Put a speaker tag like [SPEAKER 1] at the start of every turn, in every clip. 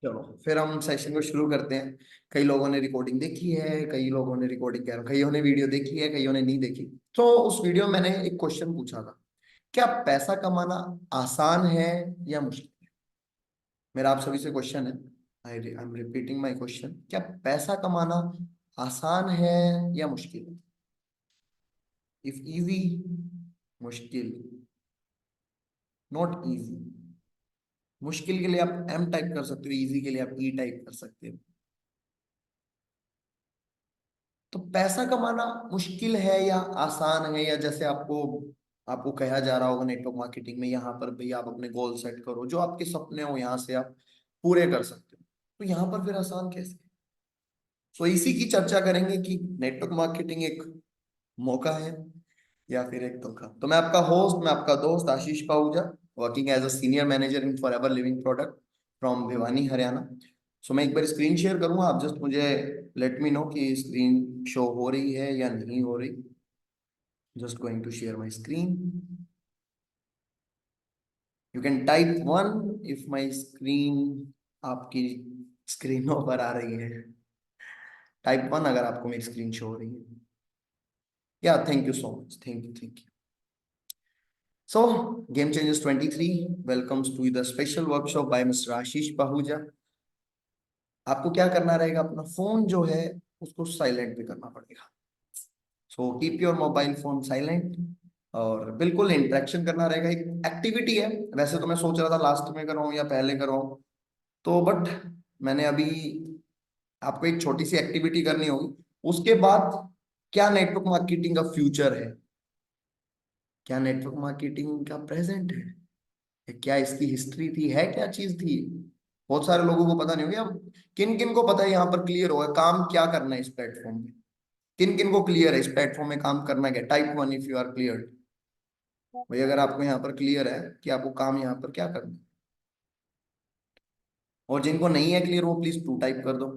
[SPEAKER 1] चलो फिर हम सेशन को शुरू करते हैं। कई लोगों ने रिकॉर्डिंग देखी है, कई लोगों ने रिकॉर्डिंग कह रहा हूं, कईयों ने वीडियो देखी है, कईयों ने नहीं देखी। तो उस वीडियो में मैंने एक क्वेश्चन पूछा था, क्या पैसा कमाना आसान है या मुश्किल? मेरा आप सभी से क्वेश्चन है, I am repeating my question, क्या पैसा कमाना आसान है या मुश्किल है? इफ इजी, मुश्किल, नॉट इजी। मुश्किल के लिए आप एम टाइप कर सकते हो, इजी के लिए आप ई टाइप कर सकते हो। तो पैसा कमाना मुश्किल है या आसान है, या जैसे आपको आपको कहा जा रहा होगा नेटवर्क मार्केटिंग में, यहाँ पर भाई आप अपने गोल सेट करो, जो आपके सपने हो यहाँ से आप पूरे कर सकते हो। तो यहाँ पर फिर आसान कैसे? तो इसी की चर्चा करेंगे कि नेटवर्क मार्केटिंग एक मौका है या फिर एक धोखा। तो मैं आपका होस्ट, मैं आपका दोस्त Ashish Pahuja, working as a senior manager in forever living product from Bhiwani Haryana. So मैं एक बार स्क्रीन शेयर करूंगा, आप जस्ट मुझे लेट मी नो कि स्क्रीन शो हो रही है या नहीं हो रही। Just going to share my screen. You can type one if my screen, आपकी स्क्रीन पर आ रही है। टाइप वन अगर आपको मेरी स्क्रीन शो हो रही है। या thank you so much, thank you thank you. So, Game Changers 23 welcomes to the special workshop by Mr. Ashish Pahuja। आपको क्या करना रहेगा, अपना फोन जो है उसको साइलेंट पे करना पड़ेगा। So keep your mobile phone silent, और बिल्कुल इंटरेक्शन करना रहेगा। एक एक्टिविटी है, वैसे तो मैं सोच रहा था लास्ट में कराऊं या पहले कराऊं, तो बट मैंने अभी आपको एक छोटी सी एक्टिविटी करनी होगी। उसके बाद क्या नेटवर्क मार्केटिंग का फ्यूचर है, क्या नेटवर्क मार्केटिंग का प्रेजेंट है, क्या इसकी हिस्ट्री थी, है क्या चीज थी, बहुत सारे लोगों को पता नहीं होगी। अब किन किन को पता है, यहाँ पर क्लियर होगा काम क्या करना है इस प्लेटफॉर्म में? किन किन को क्लियर है इस प्लेटफॉर्म में काम करना क्या? Type one if you are clear. भाई अगर आपको यहाँ पर क्लियर है कि आपको काम यहाँ पर क्या करना है, और जिनको नहीं है क्लियर वो प्लीज टू टाइप कर दो।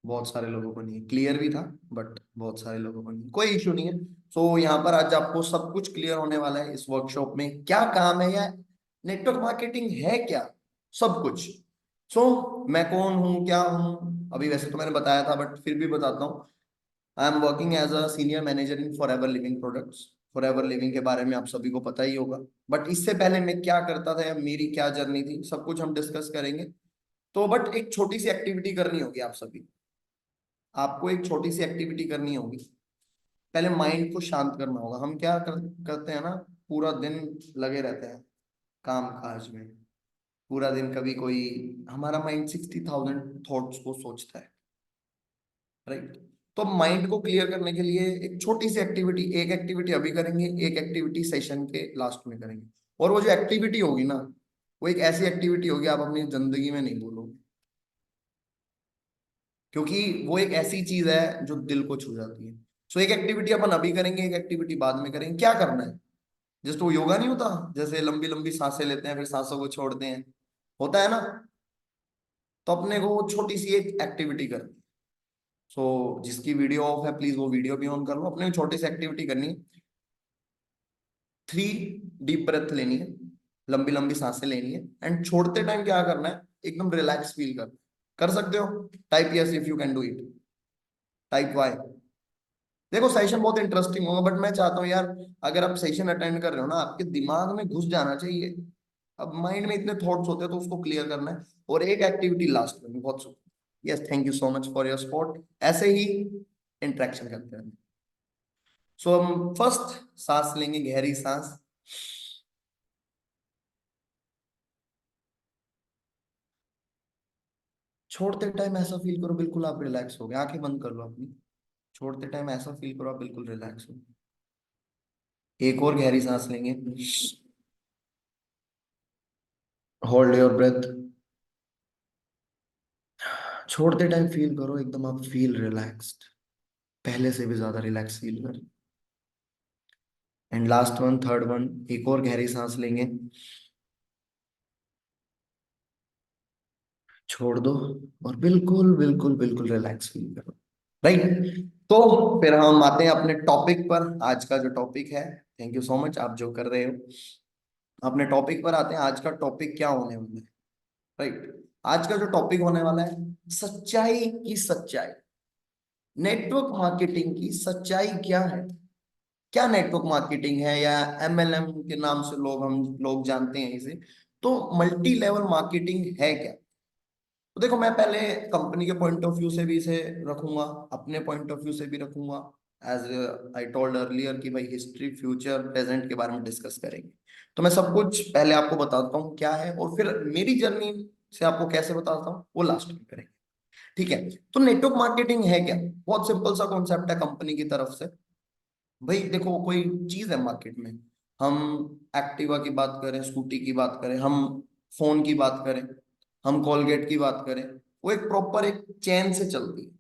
[SPEAKER 1] बहुत सारे लोगों को नहीं है, क्लियर भी था बट बहुत सारे लोगों को नहीं, कोई इशू नहीं है। सो यहाँ पर आज आपको सब कुछ क्लियर होने वाला है इस वर्कशॉप में, क्या काम है या नेटवर्क मार्केटिंग है क्या, सब कुछ। मैं कौन हूँ, क्या हूँ, अभी वैसे तो मैंने बताया था बट फिर भी बताता हूँ। I am working as a senior manager in forever Living Products. Forever Living के बारे में आप सभी को पता ही होगा, बट इससे पहले मैं क्या करता था या मेरी क्या जर्नी थी, सब कुछ हम डिस्कस करेंगे। तो बट एक छोटी सी एक्टिविटी करनी होगी आप सभी, आपको एक छोटी सी एक्टिविटी करनी होगी। पहले माइंड को शांत करना होगा। हम क्या करते हैं ना, पूरा दिन लगे रहते हैं काम काज में, पूरा दिन कभी कोई, हमारा माइंड 60,000 थॉट्स को सोचता है, राइट? तो माइंड को क्लियर करने के लिए एक छोटी सी एक्टिविटी, एक एक्टिविटी अभी करेंगे, एक एक्टिविटी सेशन के लास्ट में करेंगे। और वो जो एक्टिविटी होगी ना, वो एक ऐसी एक्टिविटी होगी आप अपनी जिंदगी में नहीं भूलोगे, क्योंकि वो एक ऐसी चीज है जो दिल को छू जाती है। एक एक्टिविटी अपन अभी करेंगे, एक एक्टिविटी बाद में करेंगे। क्या करना है? जस्ट वो योगा नहीं होता, जैसे लंबी लंबी सांसें लेते हैं फिर सांसों को छोड़ते हैं, होता है ना? तो अपने को वो छोटी सी एक एक्टिविटी करनी है। जिसकी वीडियो ऑफ है प्लीज वो वीडियो भी ऑन कर लो। अपने को छोटी सी एक्टिविटी करनी है। 3 डीप ब्रेथ लेनी है, लंबी लंबी सांसें लेनी है, एंड छोड़ते टाइम क्या करना है, एकदम रिलैक्स फील करना है। कर सकते हो? Type yes if you can do it, type Y. देखो सेशन बहुत इंटरेस्टिंग होगा, बट मैं चाहता हूँ यार, अगर आप सेशन अटेंड कर रहे हो ना, आपके दिमाग में घुस जाना चाहिए। अब माइंड में इतने थॉट्स होते हैं तो उसको क्लियर करना है। और एक एक्टिविटी लास्ट में, बहुत शुक्रिया, yes thank you so much for your support. ऐसे ही इंटरेक्शन करते हैं। हम फर्स्ट सांस लेंगे, गहरी सांस। छोड़ते टाइम ऐसा फील करो बिल्कुल आप रिलैक्स हो गए, आंखें बंद कर लो अपनी। छोड़ते टाइम ऐसा फील करो आप बिल्कुल रिलैक्स हो। एक और गहरी सांस लेंगे, होल्ड योर ब्रेथ। छोड़ते टाइम फील करो एकदम आप फील रिलैक्स्ड, पहले से भी ज्यादा रिलैक्स फील कर। And last one, third one, एक और गहरी सांस लेंगे, छोड़ दो, और बिल्कुल बिल्कुल बिल्कुल रिलैक्स फील करो, राइट? तो फिर हम आते हैं अपने टॉपिक पर। आज का जो टॉपिक है, थैंक यू सो मच आप जो कर रहे हो। अपने टॉपिक पर आते हैं। आज का टॉपिक क्या होने वाला है? राइट, आज का जो टॉपिक होने वाला है, सच्चाई की सच्चाई। नेटवर्क मार्केटिंग की सच्चाई क्या है? क्या नेटवर्क मार्केटिंग है, या एमएलएम के नाम से हम लोग जानते हैं इसे। तो मल्टी लेवल मार्केटिंग है क्या? तो देखो, मैं पहले कंपनी के पॉइंट ऑफ व्यू से भी इसे रखूंगा, अपने पॉइंट ऑफ व्यू से भी रखूंगा। एज आई टोल्ड अर्लियर कि भाई हिस्ट्री, फ्यूचर, प्रेजेंट के बारे में डिस्कस करेंगे। तो मैं सब कुछ पहले आपको बताता हूँ क्या है, और फिर मेरी जर्नी से आपको कैसे बताता हूँ वो लास्ट में करेंगे। ठीक है? तो नेटवर्क मार्केटिंग है क्या? बहुत सिंपल सा कॉन्सेप्ट है कंपनी की तरफ से। भाई देखो, कोई चीज है मार्केट में, हम एक्टिवा की बात करें, स्कूटी की बात करें, हम फोन की बात करें, हम कॉलगेट की बात करें, वो एक प्रॉपर एक चेन से चलती है।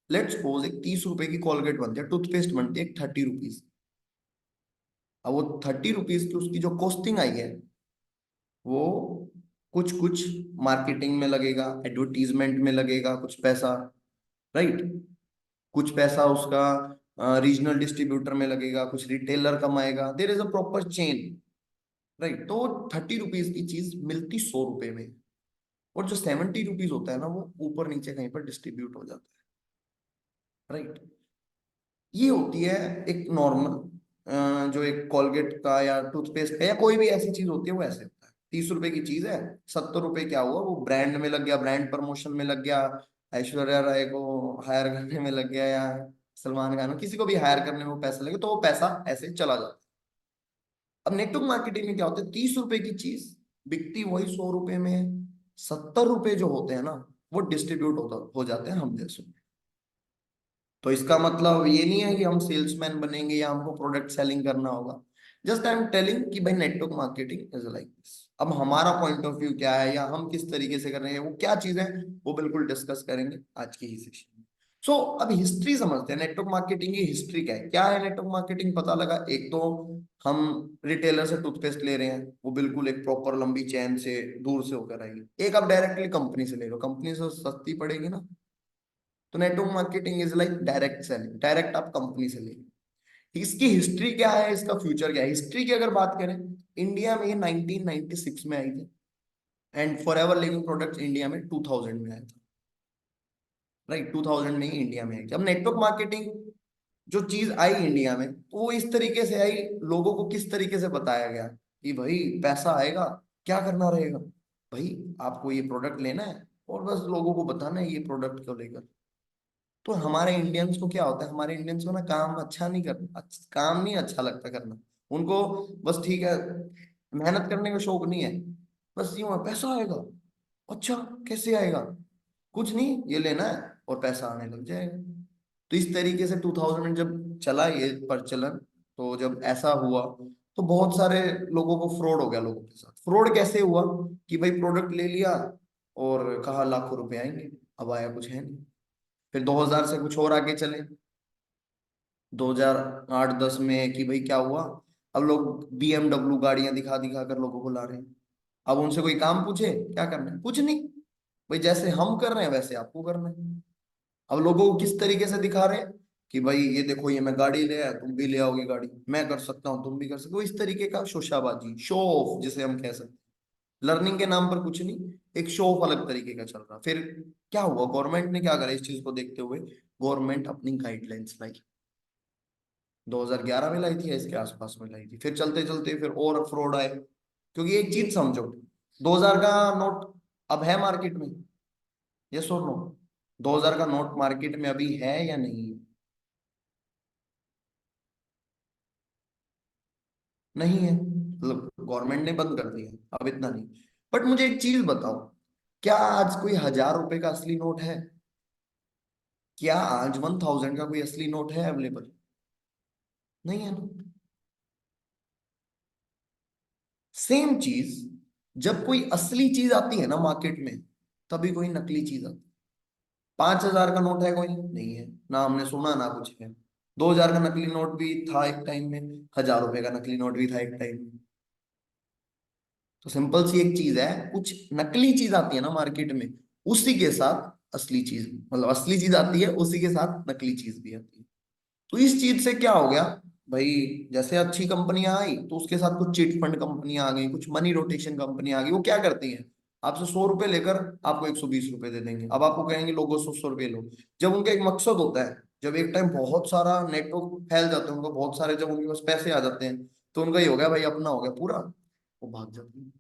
[SPEAKER 1] लेट्स सपोज एक 30 रुपए की कॉलगेट बनती है, टूथपेस्ट बनती है एक 30 रुपीज। अब वो 30 रुपीज की उसकी जो कॉस्टिंग आई है, वो कुछ कुछ मार्केटिंग में लगेगा, एडवर्टीजमेंट में लगेगा कुछ पैसा, राइट। कुछ पैसा उसका रीजनल डिस्ट्रीब्यूटर में लगेगा, कुछ रिटेलर कमाएगा। There is a proper chain, right. तो 30 रुपीज की चीज मिलती 100 रुपए में, और जो 70 रुपीज होता है ना, वो ऊपर नीचे कहीं पर डिस्ट्रीब्यूट हो जाता है, राइट। ये होती है एक नॉर्मल, जो एक कॉलगेट का या टूथपेस्ट का या कोई भी ऐसी चीज होती है, वो ऐसे होता है। 30 रुपए की चीज है, 70 रुपए क्या हुआ, वो ब्रांड में लग गया, ब्रांड प्रमोशन में लग गया, ऐश्वर्या राय को हायर करने में लग गया, या सलमान खान, किसी को भी हायर करने में वो पैसा लगे, तो वो पैसा ऐसे चला जाता है। अब नेटवर्क मार्केटिंग में क्या होता है, 30 रुपए की चीज बिकती वही 100 रुपए में है। 70 रुपए जो होते हैं ना, वो डिस्ट्रीब्यूट होता हो जाते हैं हम जैसों में। तो इसका मतलब ये नहीं है कि हम सेल्समैन बनेंगे या हमको प्रोडक्ट सेलिंग करना होगा। जस्ट आई एम टेलिंग कि भाई network marketing is like this. अब हमारा पॉइंट ऑफ व्यू क्या है, या हम किस तरीके से कर रहे हैं, वो क्या चीज है, वो बिल्कुल डिस्कस करेंगे आज की ही सेशन में। सो अब हिस्ट्री समझते हैं, नेटवर्क मार्केटिंग की हिस्ट्री क्या है नेटवर्क मार्केटिंग पता लगा। एक तो हम रिटेलर से टूथपेस्ट ले रहे हैं, वो बिल्कुल एक प्रॉपर लंबी चैन से दूर से होकर आएगी। एक आप डायरेक्टली कंपनी से ले लो, कंपनी से सस्ती पड़ेगी ना। तो network marketing is like direct selling, direct आप कंपनी से ले। इसकी हिस्ट्री क्या है, इसका फ्यूचर क्या है? हिस्ट्री की अगर बात करें, इंडिया में ये 1996 में आई थी, and for ever living products India में 2000 में आया था, राइट। 2000 में ही इंडिया में आई थी। अब नेटवर्क मार्केटिंग जो चीज आई इंडिया में, तो वो इस तरीके से आई, लोगों को किस तरीके से बताया गया कि भाई पैसा आएगा, क्या करना रहेगा, भाई आपको ये प्रोडक्ट लेना है, और बस लोगों को बताना है ये प्रोडक्ट को लेकर। तो हमारे इंडियंस को क्या होता है, हमारे इंडियंस को ना काम अच्छा नहीं करना, काम नहीं अच्छा लगता करना उनको। बस ठीक है, मेहनत करने का शौक नहीं है, बस यूं है पैसा आएगा। अच्छा, कैसे आएगा? कुछ नहीं, ये लेना है और पैसा आने लग जाएगा। तो इस तरीके से 2000 में जब चला ये प्रचलन, तो जब ऐसा हुआ, तो बहुत सारे लोगों को फ्रॉड हो गया। लोगों के साथ फ्रॉड कैसे हुआ कि भाई प्रोडक्ट ले लिया और कहा लाखों रुपए आएंगे, अब आया कुछ है नहीं। फिर 2000 से कुछ और आगे चले, 2008-10 में कि भाई क्या हुआ, अब लोग BMW गाड़ियां दिखा दिखा कर लोगों को ला रहे हैं। अब उनसे कोई काम पूछे क्या करना है, कुछ नहीं, भाई जैसे हम कर रहे हैं वैसे आपको करना है। अब लोगों को किस तरीके से दिखा रहे हैं कि भाई ये देखो, ये मैं गाड़ी ले आया, तुम भी ले आओगे गाड़ी, मैं कर सकता हूँ तुम भी कर सकते हो। इस तरीके का शोशाबाजी, शो ऑफ जिसे हम कह सकते हैं। लर्निंग के नाम पर कुछ नहीं, एक शो ऑफ अलग तरीके का चल रहा। फिर क्या हुआ, गवर्नमेंट ने क्या करा इस चीज को देखते हुए, गवर्नमेंट अपनी गाइडलाइंस लाई। 2011 में लाई थी या इसके आसपास में लाई थी। फिर चलते चलते फिर और फ्रॉड आए, क्योंकि एक चीज समझो, 2000 का नोट अब है मार्केट में, यस और नो? 2000 का नोट मार्केट में अभी है या नहीं? नहीं है, मतलब गवर्नमेंट ने बंद कर दिया, अब इतना नहीं। बट मुझे एक चीज बताओ, क्या आज कोई 1000 रुपए का असली नोट है? क्या आज 1000 का कोई असली नोट है अवेलेबल? नहीं है ना। सेम चीज, जब कोई असली चीज आती है ना मार्केट में, तभी कोई नकली चीज आती है। 5000 का नोट है कोई? नहीं है ना, हमने सुना ना कुछ है। 2000 का नकली नोट भी था एक टाइम में, 1000 रुपए का नकली नोट भी था एक टाइम में। तो सिंपल सी एक चीज है, कुछ नकली चीज आती है ना मार्केट में, उसी के साथ असली चीज, मतलब असली चीज आती है उसी के साथ नकली चीज भी आती है। तो इस चीज से क्या हो गया भाई, जैसे अच्छी कंपनियां आई तो उसके साथ कुछ चिट फंड कंपनियां आ गई, कुछ मनी रोटेशन कंपनी आ गई। वो क्या करती हैं, आपसे 100 रुपए लेकर आपको 120 रुपए दे देंगे। अब आपको कहेंगे लोगों 100 रुपए लो। जब उनका एक मकसद होता है, जब एक टाइम बहुत सारा नेटवर्क फैल जाते हैं उनको, बहुत सारे जब उनके पास पैसे आ जाते हैं, तो उनका ये हो गया भाई अपना हो गया पूरा, वो भाग जाती है।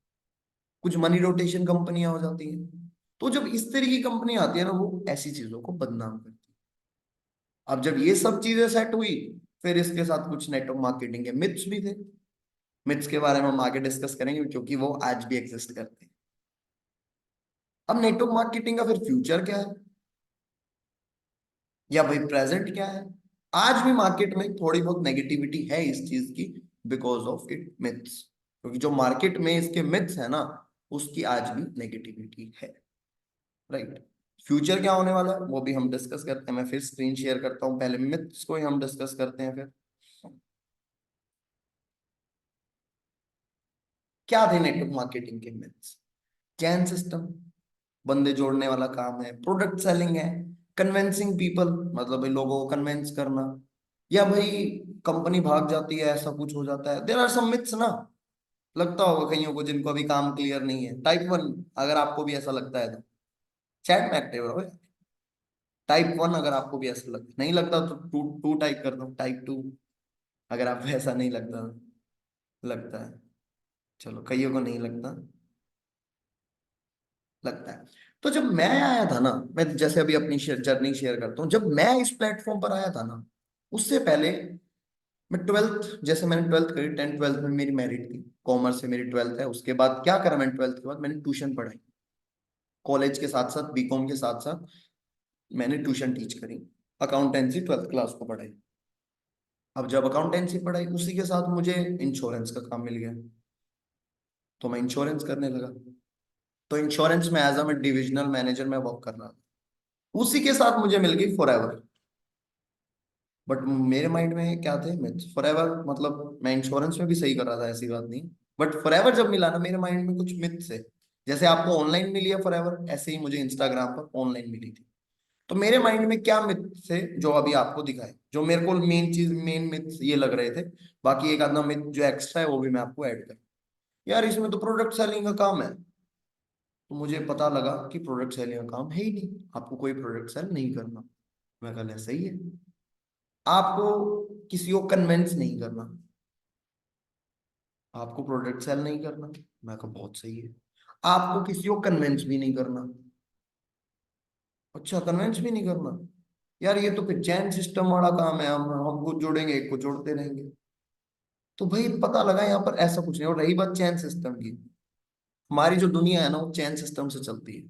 [SPEAKER 1] कुछ मनी रोटेशन कंपनियां हो जाती हैं। तो जब इस तरह की कंपनी आती है ना, वो ऐसी चीजों को बदनाम करती है। अब जब ये सब चीजें सेट हुई, फिर इसके साथ कुछ नेटवर्क मार्केटिंग के मिथ्स भी थे। मिथ्स के बारे में हम आगे डिस्कस करेंगे क्योंकि वो आज भी एग्जिस्ट करते हैं। अब नेटवर्क मार्केटिंग का फिर फ्यूचर क्या है, या भाई प्रेजेंट क्या है। आज भी मार्केट में थोड़ी बहुत नेगेटिविटी है इस चीज की, बिकॉज ऑफ इट मिथ्स। क्योंकि जो मार्केट में इसके मिथ्स है ना, उसकी आज भी नेगेटिविटी है। राइट। फ्यूचर क्या होने वाला है वो भी हम डिस्कस करते हैं। मैं फिर स्क्रीन शेयर करता हूँ, पहले मिथ्स को ही हम डिस्कस करते हैं फिर। क्या थे नेटवर्क मार्केटिंग के मिथ्स। चैन सिस्टम, बंदे जोड़ने वाला काम है। प्रोडक्ट सेलिंग है। कन्विंसिंग पीपल, मतलब भाई लोगों को कन्विंस करना। या भाई कंपनी भाग जाती है, ऐसा कुछ हो जाता है। देयर आर सम मिथ्स ना, लगता होगा कईयों को जिनको अभी काम क्लियर नहीं है। टाइप 1, अगर आपको भी ऐसा लगता है तो चैट में एक्टिव रहो। टाइप 1 अगर आपको भी ऐसा नहीं लगता तो टू टू टाइप कर दो, टाइप 2, अगर आपको ऐसा नहीं लगता। लगता है, चलो कईयों को नहीं लगता, लगता है। तो जब मैं आया था ना, मैं जैसे अभी अपनी जर्नी शेयर करता हूँ, जब मैं इस प्लेटफॉर्म पर आया था ना, उससे पहले मैं ट्वेल्थ, जैसे मैंने ट्वेल्थ करी, 10th 12th में मेरी मैरिड थी, कॉमर्स से मेरी ट्वेल्थ है। उसके बाद क्या करा मैंने, ट्वेल्थ के बाद मैंने ट्यूशन पढ़ाई। कॉलेज के साथ साथ, बीकॉम के साथ साथ मैंने ट्यूशन टीच करी। अकाउंटेंसी 12th क्लास को पढ़ाई। अब जब अकाउंटेंसी पढ़ाई, उसी के साथ मुझे इंश्योरेंस का काम मिल गया, तो मैं इंश्योरेंस करने लगा। तो इंश्योरेंस में एज अ मैं डिविजनल मैनेजर में वर्क कर रहा था। उसी के साथ मुझे मिल गई फॉरएवर। बट मेरे माइंड में क्या थे मिथ्स। फॉरएवर मतलब मैं इंश्योरेंस में भी सही कर रहा था, ऐसी बात नहीं। बट फॉरएवर जब मिला ना, मेरे माइंड में कुछ मिथ्स है। जैसे आपको ऑनलाइन मिली है फॉरएवर, ऐसे ही मुझे इंस्टाग्राम पर ऑनलाइन मिली थी। तो मेरे माइंड में क्या मिथ्स थे जो अभी आपको दिखाए, जो मेरे को मेन चीज, मेन मिथ्स ये लग रहे थे। बाकी एक आधा मिथ जो एक्स्ट्रा है वो भी मैं आपको ऐड कर। यार इसमें तो प्रोडक्ट सेलिंग का काम है। तो मुझे पता लगा कि प्रोडक्ट सेलिंग का काम है ही नहीं, आपको कोई प्रोडक्ट सेल नहीं करना। मैं कहा सही है। आपको किसी को कन्विंस नहीं करना, आपको प्रोडक्ट सेल नहीं करना। मैं कहा बहुत सही है। आपको किसी को कन्विंस भी नहीं करना। अच्छा, कन्विंस भी नहीं करना। यार ये तो फिर चैन सिस्टम वाला काम है, हमको जोड़ेंगे, एक को जोड़ते रहेंगे। तो भाई पता लगा यहाँ पर ऐसा कुछ नहीं। और रही बात चैन सिस्टम की, हमारी जो दुनिया है ना वो चैन सिस्टम से चलती है।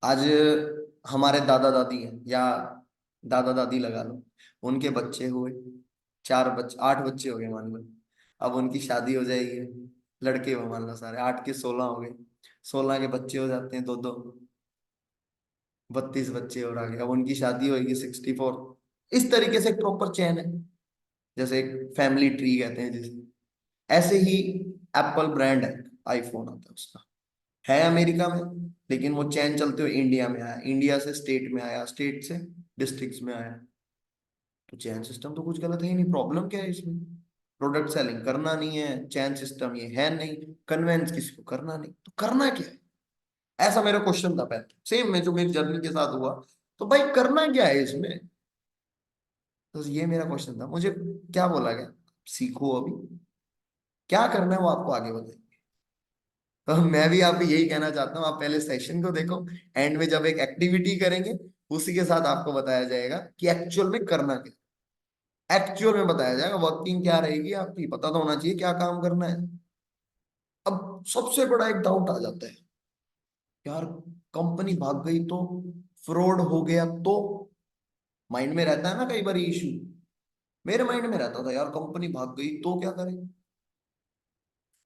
[SPEAKER 1] आज हमारे दादा दादी हैं, या दादा दादी लगा लो, उनके बच्चे हुए, 4 बच्चे, 8 बच्चे हो गए मान लो। अब उनकी शादी हो जाएगी, लड़के हो मान लो सारे, 8 के 16 हो गए। 16 के बच्चे हो जाते हैं, दो दो, 32 बच्चे और आगे। अब उनकी शादी होगी 64। इस तरीके से एक प्रॉपर चेन है, जैसे एक फैमिली ट्री कहते हैं जिसे। ऐसे ही एप्पल ब्रांड है, आईफोन आता है उसका, है अमेरिका में, लेकिन वो चैन चलते हुए इंडिया में आया, इंडिया से स्टेट में आया, स्टेट से डिस्ट्रिक्ट्स में आया। तो चैन सिस्टम तो कुछ गलत है ही नहीं, प्रॉब्लम क्या है इसमें। प्रोडक्ट सेलिंग करना नहीं है, चैन सिस्टम ये है नहीं, कन्वेंस किसी को करना नहीं, तो करना क्या है। ऐसा मेरा क्वेश्चन था पहले, सेम में जो मेरी जर्नी के साथ हुआ। तो भाई करना क्या है इसमें। तो ये मेरा क्वेश्चन था, मुझे क्या बोला गया, सीखो अभी, क्या करना है वो आपको आगे बताएंगे। तो मैं भी आपको यही कहना चाहता हूँ, आप पहले सेशन को देखो, एंड में जब एक एक्टिविटी करेंगे, उसी के साथ आपको बताया जाएगा कि एक्चुअल में करना क्या। एक्चुअल में बताया जाएगा वर्किंग क्या रहेगी आपकी, पता तो होना चाहिए क्या काम करना है। अब सबसे बड़ा एक डाउट आ जाता है, यार कंपनी भाग गई तो, फ्रॉड हो गया तो, माइंड में रहता है ना कई बार इशू। मेरे माइंड में रहता था यार कंपनी भाग गई तो क्या करें।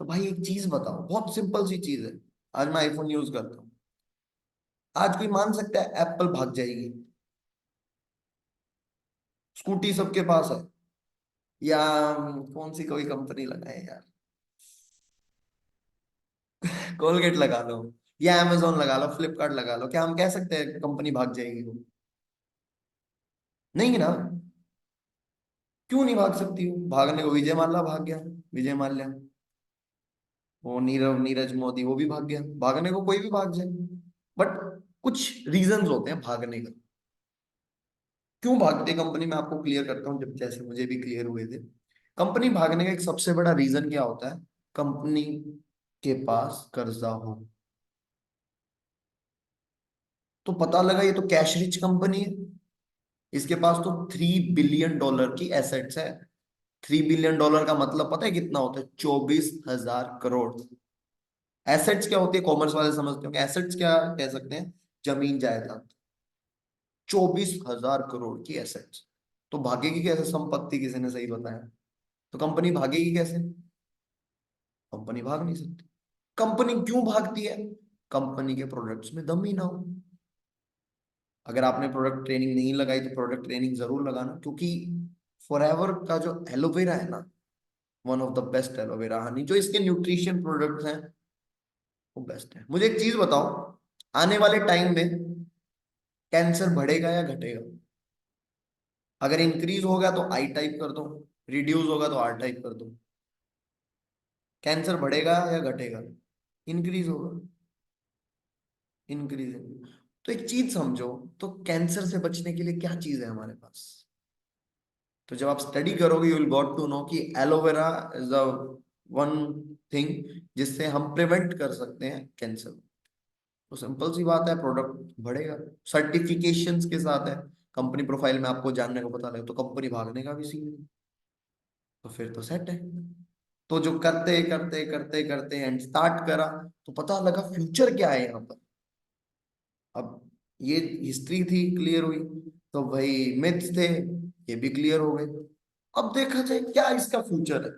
[SPEAKER 1] तो भाई एक चीज बताओ, बहुत सिंपल सी चीज है। आज मैं आईफोन यूज करता हूँ, आज कोई मान सकता है एप्पल भाग जाएगी। स्कूटी सबके पास है, या कौन सी कोई कंपनी लगाए यार, कोलगेट लगा लो, या अमेजोन लगा लो, फ्लिपकार्ट लगा लो, क्या हम कह सकते हैं कंपनी भाग जाएगी वो? नहीं ना। क्यों नहीं भाग सकती हो? भागने को विजय माल्या भाग गया, विजय माल्या, वो नीरव नीरज मोदी वो भी भाग गया। भागने को कोई भी भाग जाए, बट कुछ रीजंस होते हैं भागने का। क्यों भागती है कंपनी, मैं आपको क्लियर करता हूँ, जब जैसे मुझे भी क्लियर हुए थे। कंपनी भागने का एक सबसे बड़ा रीजन क्या होता है? कंपनी के पास कर्जा हो। तो पता लगा ये तो कैश रिच कंपनी है, इसके पास तो $3 बिलियन की एसेट्स है। $3 बिलियन का मतलब पता है कितना होता है? 24,000 करोड़। एसेट्स क्या होती है, कॉमर्स वाले समझते हो, एसेट्स क्या कह सकते हैं? जमीन जायदाद। 24,000 करोड़ की एसेट्स। तो भागेगी कैसे संपत्ति, किसी ने सही बताया? तो कंपनी भागेगी कैसे? कंपनी भाग नहीं सकती। कंपनी क्यों भागती है? कंपनी के प्रोडक्ट्स में दम ही ना हो। अगर आपने प्रोडक्ट ट्रेनिंग नहीं लगाई तो प्रोडक्ट ट्रेनिंग जरूर लगाना, क्योंकि फॉरएवर का जो एलोवेरा है ना, one of the best aloe vera honey, जो इसके न्यूट्रिशन प्रोडक्ट्स हैं वो बेस्ट है। मुझे एक चीज बताओ, आने वाले टाइम में कैंसर बढ़ेगा या घटेगा? अगर इंक्रीज होगा तो आई टाइप कर दो, रिड्यूस होगा तो आर टाइप कर दो। कैंसर बढ़ेगा या घटेगा? इंक्रीज होगा। इंक्रीज। तो एक चीज समझो, तो कैंसर से बचने के लिए क्या चीज है हमारे पास? तो जब आप स्टडी करोगे you will got to know कि aloe vera is the one thing जिससे हम प्रिवेंट कर सकते हैं कैंसर। तो सिंपल सी बात है, प्रोडक्ट बढ़ेगा, सर्टिफिकेशंस के साथ है। कंपनी प्रोफाइल में आपको जानने को पता लगे तो कंपनी भागने का भी सीन नहीं। तो फिर तो सेट है। तो जो करते करते करते करते एंड स्टार्ट करा, तो पता लगा फ्यूचर क्या है यहाँ पर। अब ये हिस्ट्री थी, क्लियर हुई। तो भाई मिथ्स थे, ये भी क्लियर हो गए। अब देखा जाए क्या इसका फ्यूचर है,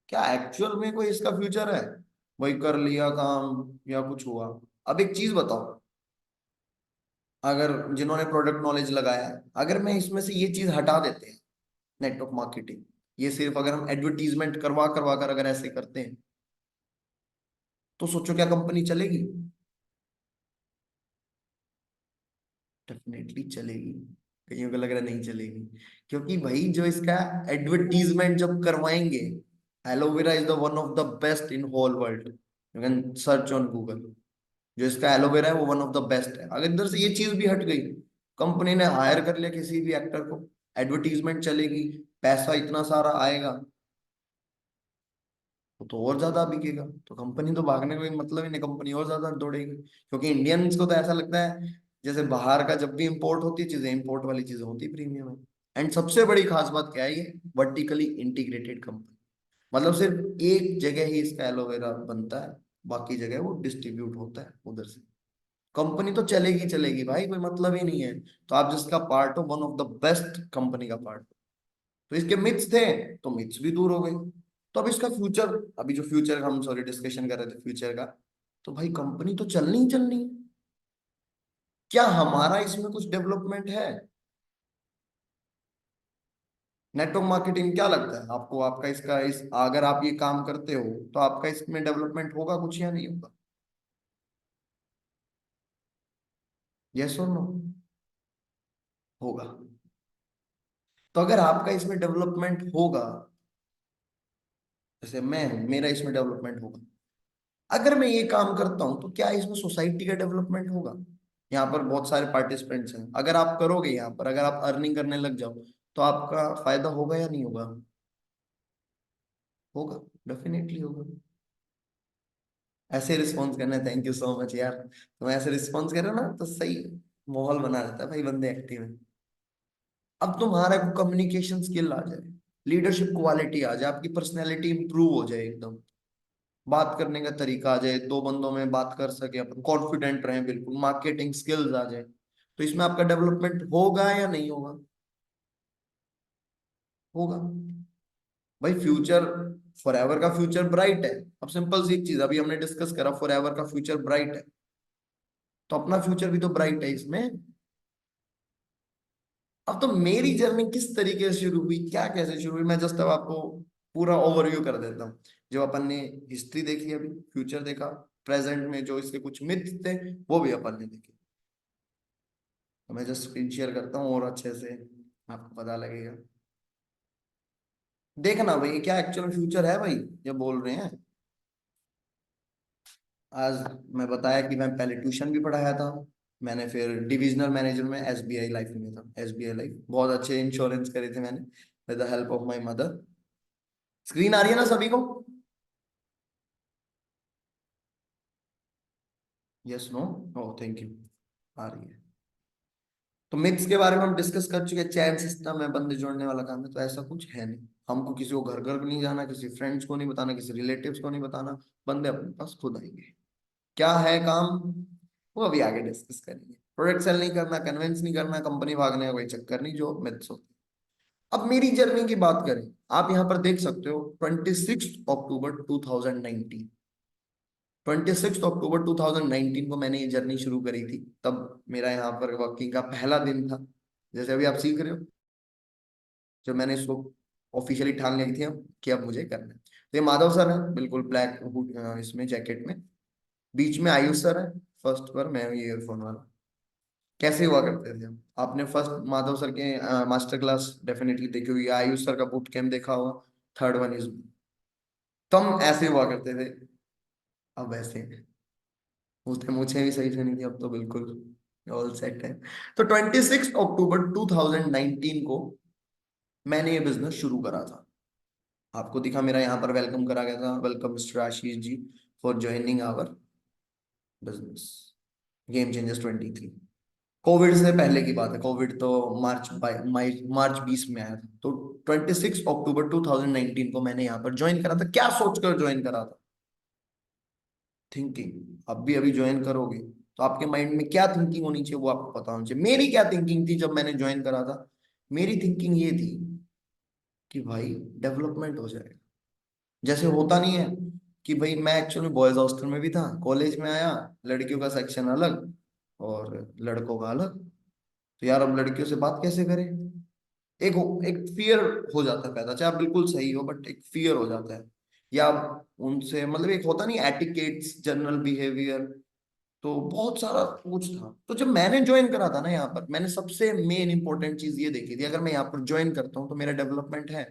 [SPEAKER 1] क्या एक्चुअल में कोई इसका फ्यूचर है? वही कर लिया काम या कुछ हुआ? अब एक चीज बताओ, अगर जिन्होंने प्रोडक्ट नॉलेज लगाया है, अगर मैं इसमें से ये चीज हटा देते हैं, नेटवर्क मार्केटिंग, ये सिर्फ अगर हम एडवर्टीजमेंट करवा करवा कर अगर ऐसे करते हैं, तो सोचो क्या कंपनी चलेगी? डेफिनेटली चलेगी। कईयों को लग रहा है नहीं चलेगी, क्योंकि भाई जो इसका एडवर्टीजमेंट जब करवाएंगे, aloe vera is the one of the best in whole world, you can search on Google. जो इसका एलोवेरा है वो वन ऑफ द बेस्ट है। अगर इधर से ये चीज भी हट गई, कंपनी ने हायर कर लिया किसी भी एक्टर को, एडवर्टीजमेंट चलेगी, पैसा इतना सारा आएगा, तो और ज्यादा बिकेगा। तो कंपनी तो भागने का कोई मतलब ही नहीं, कंपनी और ज्यादा दौड़ेगी, क्योंकि इंडियंस को तो ऐसा लगता है जैसे बाहर का जब भी इंपोर्ट होती है चीजें, इंपोर्ट वाली चीजें होती प्रीमियम है। एंड सबसे बड़ी खास बात क्या है, ये वर्टिकली इंटीग्रेटेड कंपनी, मतलब सिर्फ एक जगह ही इसका एलोवेरा बनता है, बाकी जगह वो डिस्ट्रीब्यूट होता है उधर से। कंपनी तो चलेगी चलेगी भाई, कोई मतलब ही नहीं है। तो आप जिसका पार्ट हो, one of the best company का पार्ट। तो इसके मिथ्स थे, तो मिथ्स भी दूर हो गए। तो अब इसका फ्यूचर, अभी जो फ्यूचर हम सॉरी डिस्कशन कर रहे थे फ्यूचर का, तो भाई कंपनी तो चलनी ही चलनी है। क्या हमारा इसमें कुछ डेवलपमेंट है? नेटवर्क मार्केटिंग क्या लगता है आपको, आपका इसका इस अगर आप ये काम करते हो तो आपका इसमें डेवलपमेंट होगा कुछ या नहीं होगा? यस और नो? होगा। तो अगर आपका इसमें डेवलपमेंट होगा, जैसे मैं हूं, मेरा इसमें डेवलपमेंट होगा, अगर मैं ये काम करता हूं तो क्या इसमें सोसाइटी का डेवलपमेंट होगा? यहाँ पर बहुत सारे पार्टिसिपेंट्स हैं, अगर आप करोगे यहाँ पर, अगर आप अर्निंग करने लग जाओ, तो आपका फायदा होगा या नहीं होगा? होगा, डेफिनेटली होगा। ऐसे रिस्पॉन्स करना, थैंक यू सो मच यार, तुम ऐसे रिस्पॉन्स करो ना तो सही माहौल बना रहता है भाई, बंदे एक्टिव हैं। अब तुम्हारा को कम्युनिकेशन स्किल आ जाए, लीडरशिप क्वालिटी आ जाए, आपकी पर्सनैलिटी इंप्रूव हो जाए एकदम, बात करने का तरीका आ जाए, दो बंदों में बात कर सके अपन, कॉन्फिडेंट रहे बिल्कुल, मार्केटिंग स्किल्स आ जाए, तो इसमें आपका डेवलपमेंट होगा या नहीं होगा? होगा। भाई फ्यूचर, फॉरएवर का फ्यूचर ब्राइट है। अब सिंपल सी एक चीज अभी हमने डिस्कस करा, फॉरएवर का फ्यूचर ब्राइट है, तो अपना फ्यूचर भी तो ब्राइट है इसमें। अब तो मेरी जर्नी किस तरीके से शुरू हुई, क्या कैसे शुरू हुई, मैं जस्ट अब आपको पूरा ओवरव्यू कर देता हूँ। जो अपन ने हिस्ट्री देखी, अभी फ्यूचर देखा, प्रेजेंट में जो इसके कुछ मिथ थे वो भी अपन ने देखे। तो मैं जस्ट स्क्रीन शेयर करता हूँ और अच्छे से आपको पता लगेगा। देखना भाई क्या एक्चुअल फ्यूचर है भाई, ये बोल रहे हैं। आज मैं बताया कि मैं पहले ट्यूशन भी पढ़ाया था, मैंने फिर डिविजनल मैनेजर में एसबीआई लाइफ में था। एसबीआई लाइफ बहुत अच्छे इंश्योरेंस करे थे मैंने with the help of my mother. Screen आ रही है ना सभी को? Yes no? Oh thank you, आ रही है। तो मिथ्स के बारे में हम डिस्कस कर चुके हैं, चैन सिस्टम है, बंदे जोड़ने वाला काम है, तो ऐसा कुछ है नहीं। हमको किसी को घर घर नहीं जाना, किसी फ्रेंड्स को नहीं बताना, किसी रिलेटिव्स को नहीं बताना, बंदे अपने पास खुद आएंगे। क्या है काम, वो अभी आगे डिस्कस करेंगे। प्रोडक्ट सेल नहीं करना, कन्विंस नहीं करना, कंपनी भागने का कोई चक्कर नहीं, जो मिथ्स होते हैं। अब मेरी जर्नी की बात करें, आप यहाँ पर देख सकते हो 26 अक्टूबर 2019, 26 अक्टूबर 2019 को मैंने ये जर्नी शुरू करी थी। तब मेरा यहाँ पर वर्किंग का पहला दिन था, जैसे अभी आप सीख रहे हो। जब मैंने इसको ऑफिशियली ठान ली थी कि अब मुझे करना है। तो ये माधव सर है, बिल्कुल ब्लैक इसमें जैकेट में। बीच में आयुष सर है, फर्स्ट पर मैं हूँ ये ईयरफोन वाला। कैसे हुआ करते थे हम? आपने फर्स्ट माधव सर के मास्टर क्लास डेफिनेटली देखी होगी, आयुष सर का बूट कैंप देखा होगा, थर्ड वन इज। तो हम ऐसे हुआ करते थे। अब वैसे उसने मुझे भी सही से नहीं थी, अब तो बिल्कुल ऑल सेट है। तो 26 अक्टूबर 2019 को मैंने ये बिजनेस शुरू करा था। आपको दिखा मेरा यहाँ पर वेलकम करा गया था, welcome mister Ashish ji for joining our business game changers 23। Covid से पहले की बात है, कोविड तो मार्च 20 में आया था। तो 26 अक्टूबर 2019 को मैंने यहाँ पर ज्वाइन करा था। क्या सोचकर ज्वाइन करा था? थिंकिंग। अब भी अभी ज्वाइन करोगे तो आपके माइंड में क्या थिंकिंग होनी चाहिए वो आपको पता होना चाहिए। मेरी क्या थिंकिंग थी जब मैंने ज्वाइन करा था? मेरी थिंकिंग ये थी कि भाई डेवलपमेंट हो जाएगा। जैसे होता नहीं है कि भाई, मैं एक्चुअली बॉयज हॉस्टल में भी था, कॉलेज में आया, लड़कियों का सेक्शन अलग और लड़कों का अलग। तो यार अब लड़कियों से बात कैसे करें? एक एक फियर हो जाता है पैदा, चाहे आप बिल्कुल सही हो बट एक फियर हो जाता है। या आप उनसे मतलब एक होता नहीं एटिकेट्स, जनरल बिहेवियर, तो बहुत सारा कुछ था। तो जब मैंने ज्वाइन करा था ना यहाँ पर, मैंने सबसे मेन इंपॉर्टेंट चीज ये देखी थी, अगर मैं यहाँ पर ज्वाइन करता हूँ तो मेरा डेवलपमेंट है।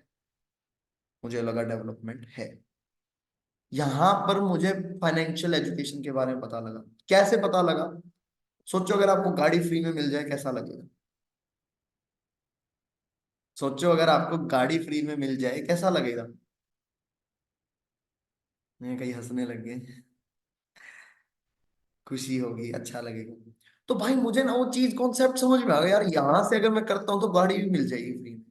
[SPEAKER 1] मुझे लगा डेवलपमेंट है। यहाँ पर मुझे फाइनेंशियल एजुकेशन के बारे में पता लगा। कैसे पता लगा? सोचो अगर आपको गाड़ी फ्री में मिल जाए कैसा लगेगा? सोचो अगर आपको गाड़ी फ्री में मिल जाए कैसा लगेगा? मैं कहीं हंसने लग गए। खुशी होगी, अच्छा लगेगा। तो भाई मुझे ना वो चीज कॉन्सेप्ट समझ में आ गया यार, यहाँ से अगर मैं करता हूँ तो गाड़ी भी मिल जाएगी फ्री में।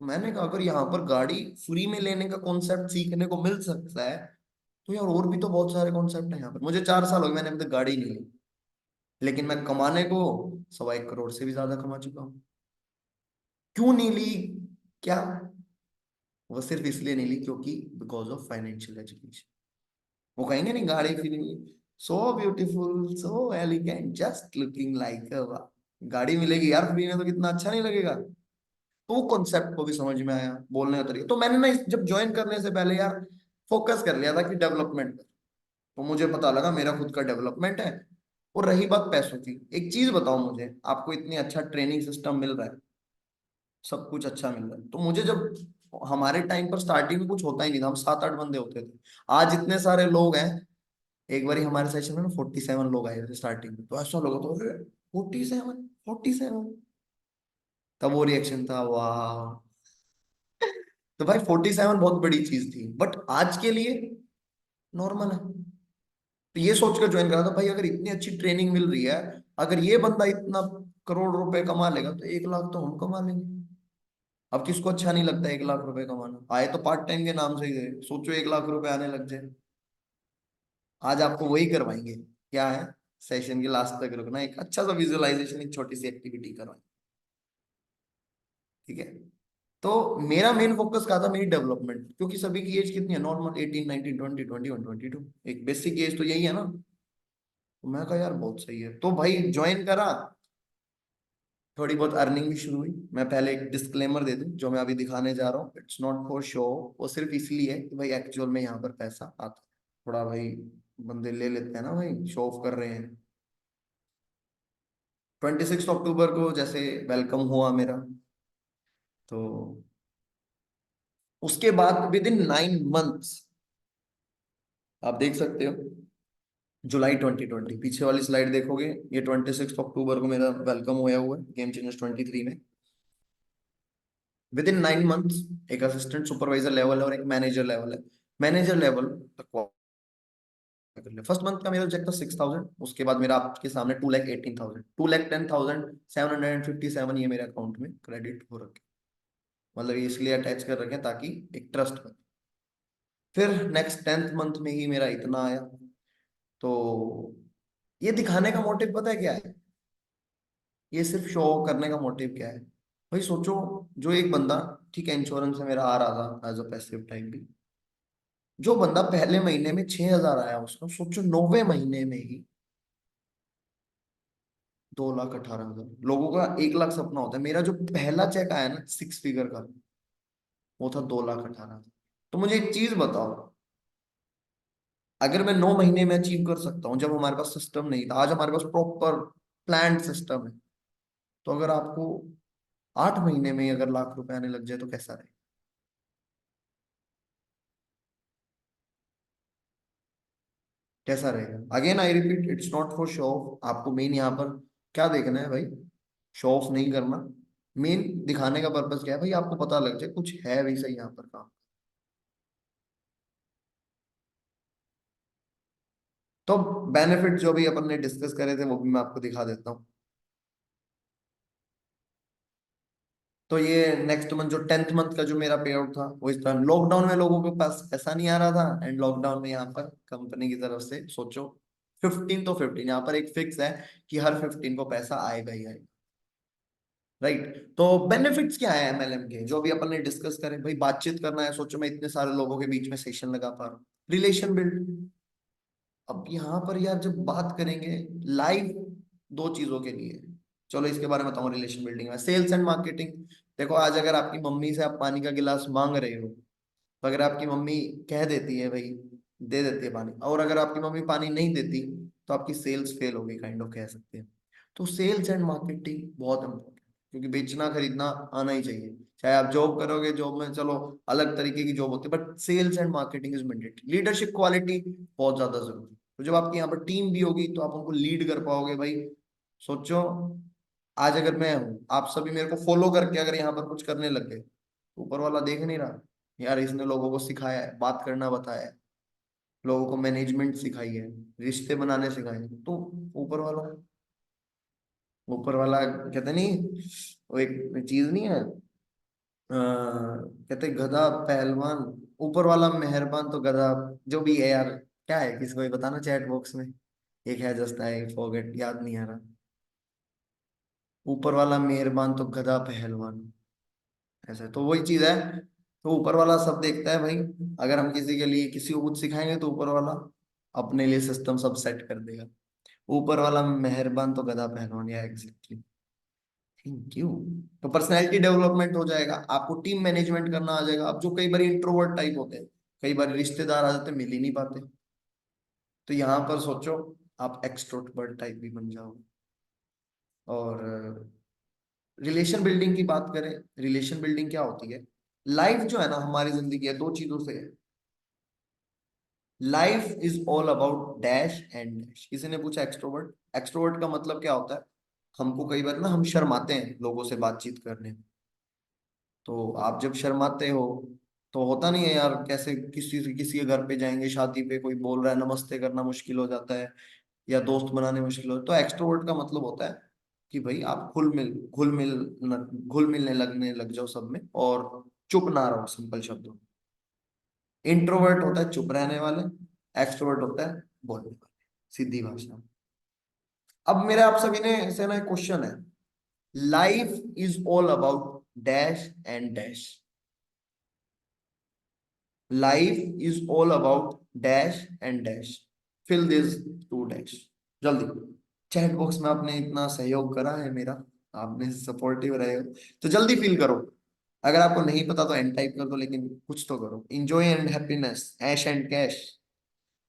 [SPEAKER 1] मैंने कहा अगर यहाँ पर गाड़ी फ्री में लेने का कॉन्सेप्ट सीखने को मिल सकता है तो यार और भी तो बहुत सारे कॉन्सेप्ट हैं यहाँ पर। मुझे 4 साल हो गए, मैंने अभी तक गाड़ी नहीं ली, लेकिन मैं कमाने को 1.25 करोड़ से भी ज्यादा कमा चुका हूँ। क्यों नहीं ली? क्या? वो सिर्फ इसलिए नहीं ली क्योंकि बिकॉज ऑफ फाइनेंशियल एजुकेशन। वो कहेंगे नहीं गाड़ी free, so beautiful so elegant just looking like गाड़ी मिलेगी यार फ्री में तो कितना अच्छा नहीं लगेगा? तो वो कॉन्सेप्ट को भी समझ में आया, बोलने का तरीका। तो मैंने ना जब ज्वाइन करने से पहले यार फोकस कर लिया था कि डेवलपमेंट पर। तो मुझे पता लगा मेरा खुद का डेवलपमेंट है। और रही बात पैसों की, एक चीज बताओ मुझे, आपको इतनी अच्छा ट्रेनिंग सिस्टम मिल रहा है, सब कुछ अच्छा मिल रहा है, तो मुझे जब हमारे टाइम पर स्टार्टिंग में कुछ होता ही नहीं था, हम 7-8 बंदे होते थे। आज इतने सारे लोग हैं। एक बार हमारे सेशन में ना 47 लोग आए थे स्टार्टिंग में, तो ऐसा लगा तो 47, 47। तब वो रिएक्शन था, वाह। तो भाई 47 बहुत बड़ी चीज थी, बट आज के लिए नॉर्मल है। तो ये सोचकर ज्वाइन करा था भाई, अगर इतनी अच्छी ट्रेनिंग मिल रही है, अगर ये बंदा इतना करोड़ रुपए कमा लेगा तो 1 लाख तो हम कमा लेंगे। अब किसको अच्छा नहीं लगता 1 लाख रुपए कमाना? आए तो पार्ट टाइम के नाम से ही गए, सोचो 1 लाख रुपए आने लग जाए। आज आपको वही करवाएंगे। क्या है? सेशन के लास्ट तक रुकना, एक अच्छा सा विजुअलाइजेशन, एक छोटी सी एक्टिविटी करवाएंगे। ठीक है। तो मेरा मेन फोकस कहा था मेरी डेवलपमेंट, क्योंकि सभी की एज कितनी है नॉर्मल, 18 19 20 21 22, एक बेसिक एज तो यही है ना। तो मैं कहा यार बहुत सही है, तो भाई ज्वाइन करा। थोड़ी बहुत अर्निंग भी शुरू हुई। मैं पहले एक डिस्क्लेमर दे दूं, जो मैं अभी दिखाने जा रहा हूँ इट्स नॉट फॉर शो। वो सिर्फ इसलिए है कि भाई एक्चुअल में यहाँ पर पैसा आता है। थोड़ा भाई बंदे ले लेते हैं ना भाई, शो ऑफ कर रहे हैं। 26 अक्टूबर को जैसे वेलकम हुआ मेरा, तो उसके बाद विद इन 9 मंथ्स आप देख सकते हो, जुलाई 2020, पीछे वाली स्लाइड देखोगे, ये 26 अक्टूबर को मेरा वेलकम हुआ है गेम चेंजर्स 23 में। विद इन 9 मंथ्स एक असिस्टेंट सुपरवाइजर लेवल है और एक मैनेजर लेवल है। मैनेजर लेवल तक कर लिया। फर्स्ट मंथ का मेरा चेक था 6,000, उसके बाद मेरा आपके सामने 2,18,000, 2,10,757 ये मेरे अकाउंट में क्रेडिट हो रखे। मतलब ये इसलिए अटैच कर रखे हैं ताकि एक ट्रस्ट बने। फिर नेक्स्ट 10th मंथ में ही मेरा इतना आया। तो ये दिखाने का मोटिव पता है क्या है? ये सिर्फ शो करने का मोटिव क्या है? भाई सोचो, जो एक बंदा, ठीक है इंश्योरेंस से मेरा आ रहा था एज अ पैसिव टाइप भी, जो बंदा पहले महीने में 6,000 आया उसका, सोचो 9वें महीने में ही 2,18,000। लोगों का 1 लाख सपना होता है, मेरा जो पहला चेक आया ना 6 फिगर का, वो था 2,18,000। तो मुझे एक चीज बताओ, अगर मैं 9 महीने में अचीव कर सकता हूँ, जब हमारे पास सिस्टम नहीं था, आज हमारे पास प्रॉपर प्लान सिस्टम है, तो अगर आपको 8 महीने में ही अगर लाख रुपए आने लग जाए तो कैसा रहे? कैसा रहेगा? Again I repeat, it's not for show off. आपको मेन यहाँ पर क्या देखना है भाई? शो ऑफ नहीं करना। मेन दिखाने का पर्पज क्या है भाई? आपको पता लग जाए कुछ है भी सही यहाँ पर काम। तो बेनिफिट जो भी अपन ने डिस्कस करे थे वो भी मैं आपको दिखा देता हूँ। तो ये नेक्स्ट मंथ जो 10th मंथ का जो मेरा पे आउट था, वो इस टाइम लॉकडाउन में लोगों के पास पैसा नहीं आ रहा था, एंड लॉकडाउन में यहाँ पर कंपनी की तरफ से सोचो 15 तो 15 यहाँ पर एक फिक्स है कि हर 15 को पैसा आएगा ही आएगा। राइट। तो बेनिफिट्स क्या है एमएलएम के, जो भी अपन ने डिस्कस करें भाई? बातचीत करना है, सोचो मैं इतने सारे लोगों के बीच में सेशन लगा पा रहा हूँ, रिलेशन बिल्ड। अब यहाँ पर यार जब बात करेंगे लाइव, दो चीजों के लिए, चलो इसके बारे में बताऊं। रिलेशन बिल्डिंग में सेल्स एंड मार्केटिंग। देखो आज अगर आपकी मम्मी से आप पानी का गिलास मांग रहे हो, तो अगर आपकी मम्मी कह देती है भाई, दे देती है पानी, और अगर आपकी मम्मी पानी नहीं देती, तो आपकी सेल्स फेल होगी, काइंड ऑफ कह सकते हैं। तो सेल्स एंड मार्केटिंग बहुत इंपॉर्टेंट, क्योंकि बेचना खरीदना आना ही चाहिए। चाहे आप जॉब करोगे, जॉब में चलो अलग तरीके की जॉब होती है, but sales and marketing is mandatory. Leadership quality बहुत ज्यादा जरूरी है। तो जब आपकी यहाँ पर टीम भी होगी तो आप उनको लीड कर पाओगे भाई। सोचो, आज अगर मैं हूँ, आप सभी मेरे को फॉलो करके अगर यहाँ पर कुछ करने लग गए, तो ऊपर वाला देख नहीं रहा यार इसने लोगों को सिखाया है, बात करना बताया है, लोगों को मैनेजमेंट सिखाई है, रिश्ते बनाने सिखाए हैं, तो ऊपर वाला, ऊपर वाला कहते नहीं, वो एक चीज नहीं है, कहते गधा पहलवान, ऊपर वाला मेहरबान तो गधा, जो भी है यार, क्या है किसी को भी बताना चैट बॉक्स में। एक है जस्ट आई फॉरगेट, याद नहीं आ रहा। ऊपर वाला मेहरबान तो गधा पहलवान, ऐसा तो वही चीज है। तो ऊपर वाला सब देखता है भाई। अगर हम किसी के लिए किसी को कुछ सिखाएंगे तो ऊपर वाला अपने लिए सिस्टम सब सेट कर देगा। ऊपर वाला मेहरबान तो गधा पहलवान, या एग्जैक्टली। Thank you. तो पर्सनैलिटी डेवलपमेंट हो जाएगा, आपको टीम मैनेजमेंट करना आ जाएगा। अब जो कई बार इंट्रोवर्ट टाइप होते हैं, कई बार रिश्तेदार आ जाते हैं, मिल ही नहीं पाते, तो यहाँ पर सोचो आप एक्सट्रोवर्ट टाइप भी बन जाओगे। और रिलेशन बिल्डिंग की बात करें, रिलेशन बिल्डिंग क्या होती है? लाइफ जो है ना हमारी जिंदगी है, दो चीजों से है। Life is all about dash and dash. किसी ने पूछा एक्सट्रोवर्ट, एक्सट्रोवर्ट का मतलब क्या होता है? हमको कई बार ना हम शर्माते हैं लोगों से बातचीत करने में। तो आप जब शर्माते हो, तो होता नहीं है यार, कैसे किसी के घर पे जाएंगे, शादी पे कोई बोल रहा है, नमस्ते करना मुश्किल हो जाता है, या दोस्त बनाने मुश्किल हो। तो एक्सट्रोवर्ट का मतलब होता है कि भाई आप घुल मिलने लगने लग जाओ सब में, और चुप ना रहो, सिंपल शब्दों में। इंट्रोवर्ट होता है चुप रहने वाले, एक्सट्रोवर्ट होता है बोलने वाले, सीधी भाषा में। अब मेरे आप सभी ने से ना एक क्वेश्चन है, life is all about dash and dash. Life is all about dash and dash. Fill this to dash. जल्दी। चैट बॉक्स में आपने इतना सहयोग करा है मेरा, आपने सपोर्टिव रहे हो, तो जल्दी फील करो। अगर आपको नहीं पता तो एन टाइप कर दो, लेकिन कुछ तो करो। इंजॉय एंड हैप्पीनेस, ऐश and cash.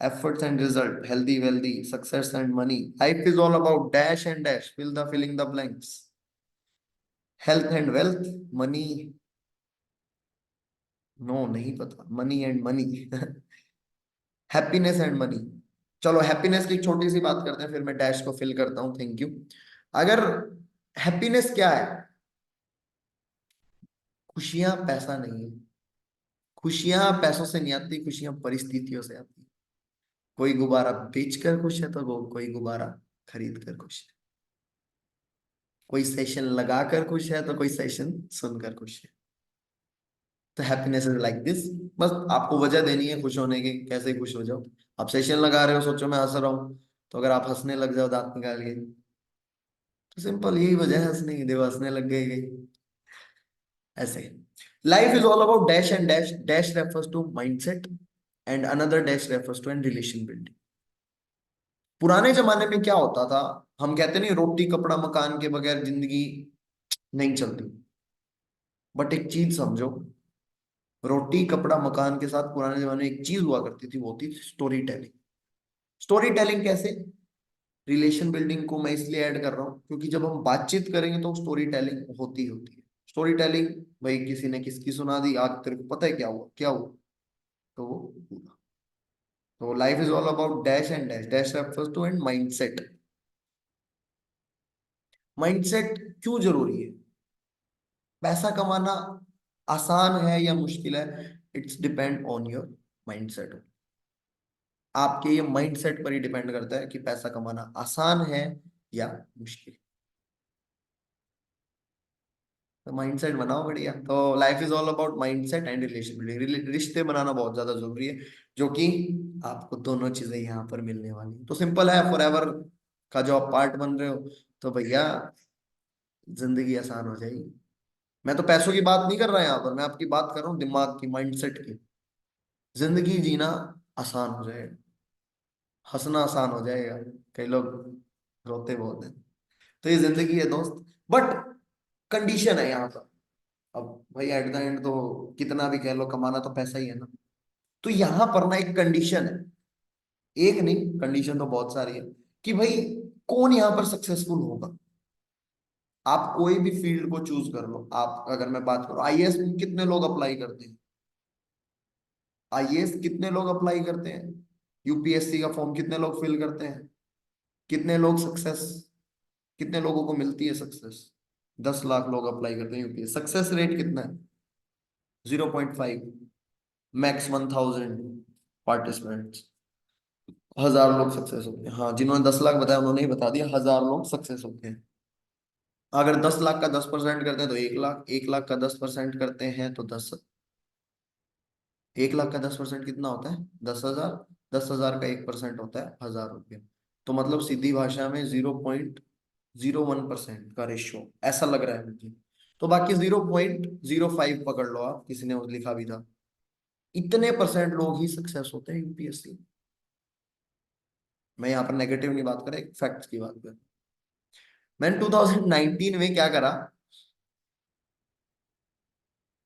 [SPEAKER 1] efforts and result, healthy, wealthy, success and money. Life is all about dash and dash. Fill the filling the blanks. Health and wealth, money. No, नहीं पता. Money and money. Happiness and money. चलो happiness की एक छोटी सी बात करते हैं, फिर मैं डैश को फिल करता हूँ. Thank you. अगर हैप्पीनेस क्या है? खुशियां पैसा नहीं है. खुशियां पैसों से नहीं आती, खुशियां परिस्थितियों से आती. कोई गुब्बारा बेच कर खुश है तो वो कोई गुब्बारा खरीद कर खुश है. कोई सेशन लगा कर खुश है तो कोई सेशन सुनकर खुश है. तो हैप्पीनेस इज लाइक दिस. बस आपको वजह देनी है खुश होने की, कैसे खुश हो जाओ. आप सेशन लगा रहे हो, सोचो मैं हंस रहा हूँ, तो अगर आप हंसने लग जाओ दांत निकाल के, तो सिंपल यही वजह है हंसने की, देखो हंसने लग गए. ऐसे life is all about dash and dash. Dash refers to mindset and another dash refers to an relation building. पुराने जमाने में क्या होता था? हम कहते नहीं, रोटी कपड़ा मकान के बगैर जिंदगी नहीं चलती. बट एक चीज समझो, रोटी कपड़ा मकान के साथ पुराने जमाने में एक चीज हुआ करती थी, वो थी स्टोरी टेलिंग. स्टोरी टेलिंग कैसे? रिलेशन बिल्डिंग को मैं इसलिए ऐड कर रहा हूँ क्योंकि जब हम बातचीत करेंगे तो स्टोरी टेलिंग होती होती है. स्टोरी टेलिंग, भाई किसी ने किसकी सुना दी, आज तेरे को पता है क्या हुआ क्या हुआ, तो वो पूरा. तो life is all about dash and dash. Dash refers to and mindset. Mindset क्यों जरूरी है? पैसा कमाना आसान है या मुश्किल है? It's depend on your mindset. आपके ये माइंडसेट पर ही डिपेंड करता है कि पैसा कमाना आसान है या मुश्किल. तो माइंडसेट बनाओ बढ़िया. तो life is all about mindset and relation building. रिश्ते बनाना बहुत ज्यादा जरूरी है, जो कि आपको दोनों चीजें यहाँ पर मिलने वाली हैं. तो सिंपल है, फॉर एवर का जो आप पार्ट बन रहे हो, तो भैया जिंदगी आसान हो जाएगी. मैं तो पैसों की बात नहीं कर रहा यहाँ पर, मैं आपकी बात कर रहा हूँ दिमाग की, माइंडसेट की. जिंदगी जीना आसान हो जाएगा, हंसना आसान हो जाएगा. कई लोग रोते बहुत हैं. तो ये जिंदगी है दोस्त. बट कंडीशन है यहाँ पर. अब भाई एट द एंड तो कितना भी कह लो, कमाना तो पैसा ही है ना. तो यहाँ पर ना एक कंडीशन है, एक नहीं, कंडीशन तो बहुत सारी है, कि भाई कौन यहाँ पर सक्सेसफुल होगा. आप कोई भी फील्ड को चूज कर लो. आप अगर मैं बात करूं, आईएएस में कितने लोग अप्लाई करते हैं? आईएएस कितने लोग अप्लाई करते हैं? यूपीएससी का फॉर्म कितने लोग फिल करते हैं? कितने लोग सक्सेस, कितने लोगों को मिलती है सक्सेस? 10 लाख लोग अप्लाई करते हैं यूपीएससी. सक्सेस रेट कितना है? 0.5. Max 1000 participants. 1000 लोग सक्सेस होते हैं. हाँ, जिन्होंने 10 लाख बताया उन्होंने ही बता दिया, 1000 लोग सक्सेस होते हैं. अगर 10 लाख का 10% करते हैं तो 1 लाख. 1 लाख का 10% करते हैं तो 10. 1 लाख का 10% कितना होता है? 10,000. 10,000 का 1% होता है 1000 रुपये. तो मतलब सीधी भाषा में 0.01% का रेशियो ऐसा लग रहा है मुझे. तो बाकी 0.05 पकड़ लो आप, किसी ने लिखा भी था. इतने परसेंट लोग ही सक्सेस होते हैं यूपीएससी. मैं यहाँ पर नेगेटिव नहीं बात कर रहा, एक फैक्ट्स की बात कर. मैंने 2019 में क्या करा,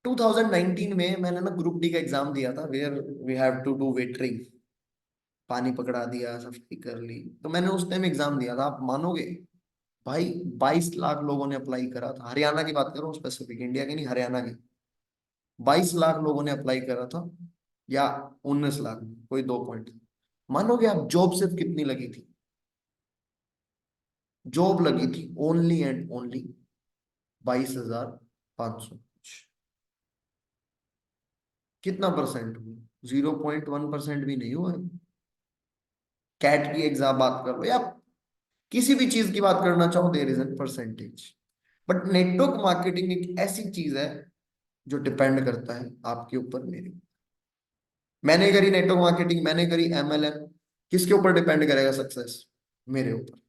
[SPEAKER 1] 2019 में मैंने ना ग्रुप डी का एग्जाम दिया था, where we have to do watering. पानी पकड़ा दिया, सफाई कर ली. तो मैंने उस टाइम एग्जाम दिया था, आप मानोगे भाई, 22 लाख लोगों ने अप्लाई करा था. हरियाणा की बात कर रहा हूँ स्पेसिफिक, इंडिया की नहीं, हरियाणा की. 22 लाख लोगों ने अप्लाई करा था, या 19 लाख, कोई 2 पॉइंट. मानोगे आप जॉब सिर्फ कितनी लगी थी? जॉब लगी थी ओनली एंड ओनली 22,500. कितना परसेंट हुआ? 0.1% भी नहीं हुआ. कैट की एग्जाम बात कर लो या किसी भी चीज की बात करना चाहो, there is an percentage. But network marketing एक ऐसी चीज है जो डिपेंड करता है आपके ऊपर, मेरे. मैंने करी नेटवर्क मार्केटिंग, मैंने करी एमएलएम. किसके ऊपर डिपेंड करेगा सक्सेस? मेरे ऊपर.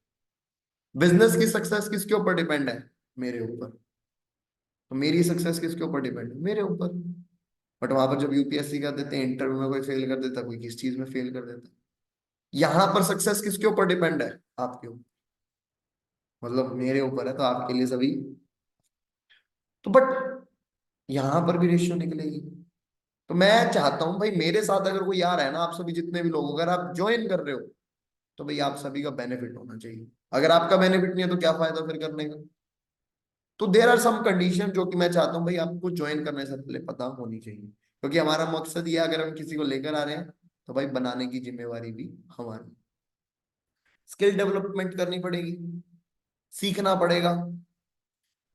[SPEAKER 1] बिजनेस की सक्सेस किसके ऊपर डिपेंड है? मेरे ऊपर. तो मेरी सक्सेस किसके ऊपर डिपेंड है? मेरे ऊपर. बट वहां पर जब यूपीएससी का देते हैं, इंटरव्यू में कोई फेल कर देता, कोई किस चीज में फेल कर देता. यहाँ पर सक्सेस किसके ऊपर डिपेंड है? आपके ऊपर. मतलब मेरे ऊपर है तो आपके लिए सभी. तो बट यहां पर भी रेशियो निकलेगी. तो मैं चाहता हूँ भाई मेरे साथ अगर कोई आ रहा है ना, आप सभी जितने भी लोग अगर आप ज्वाइन कर रहे हो, तो भाई आप सभी का बेनिफिट होना चाहिए। अगर आपका बेनिफिट नहीं है तो क्या फायदा फिर करने का। तो देर आर सम कंडीशन जो कि मैं चाहता हूँ भाई आपको ज्वाइन करने से पहले पता होनी चाहिए, क्योंकि हमारा मकसद ये है, अगर हम किसी को लेकर आ रहे हैं तो भाई बनाने की जिम्मेवारी भी हमारी। स्किल डेवलपमेंट करनी पड़ेगी, सीखना पड़ेगा,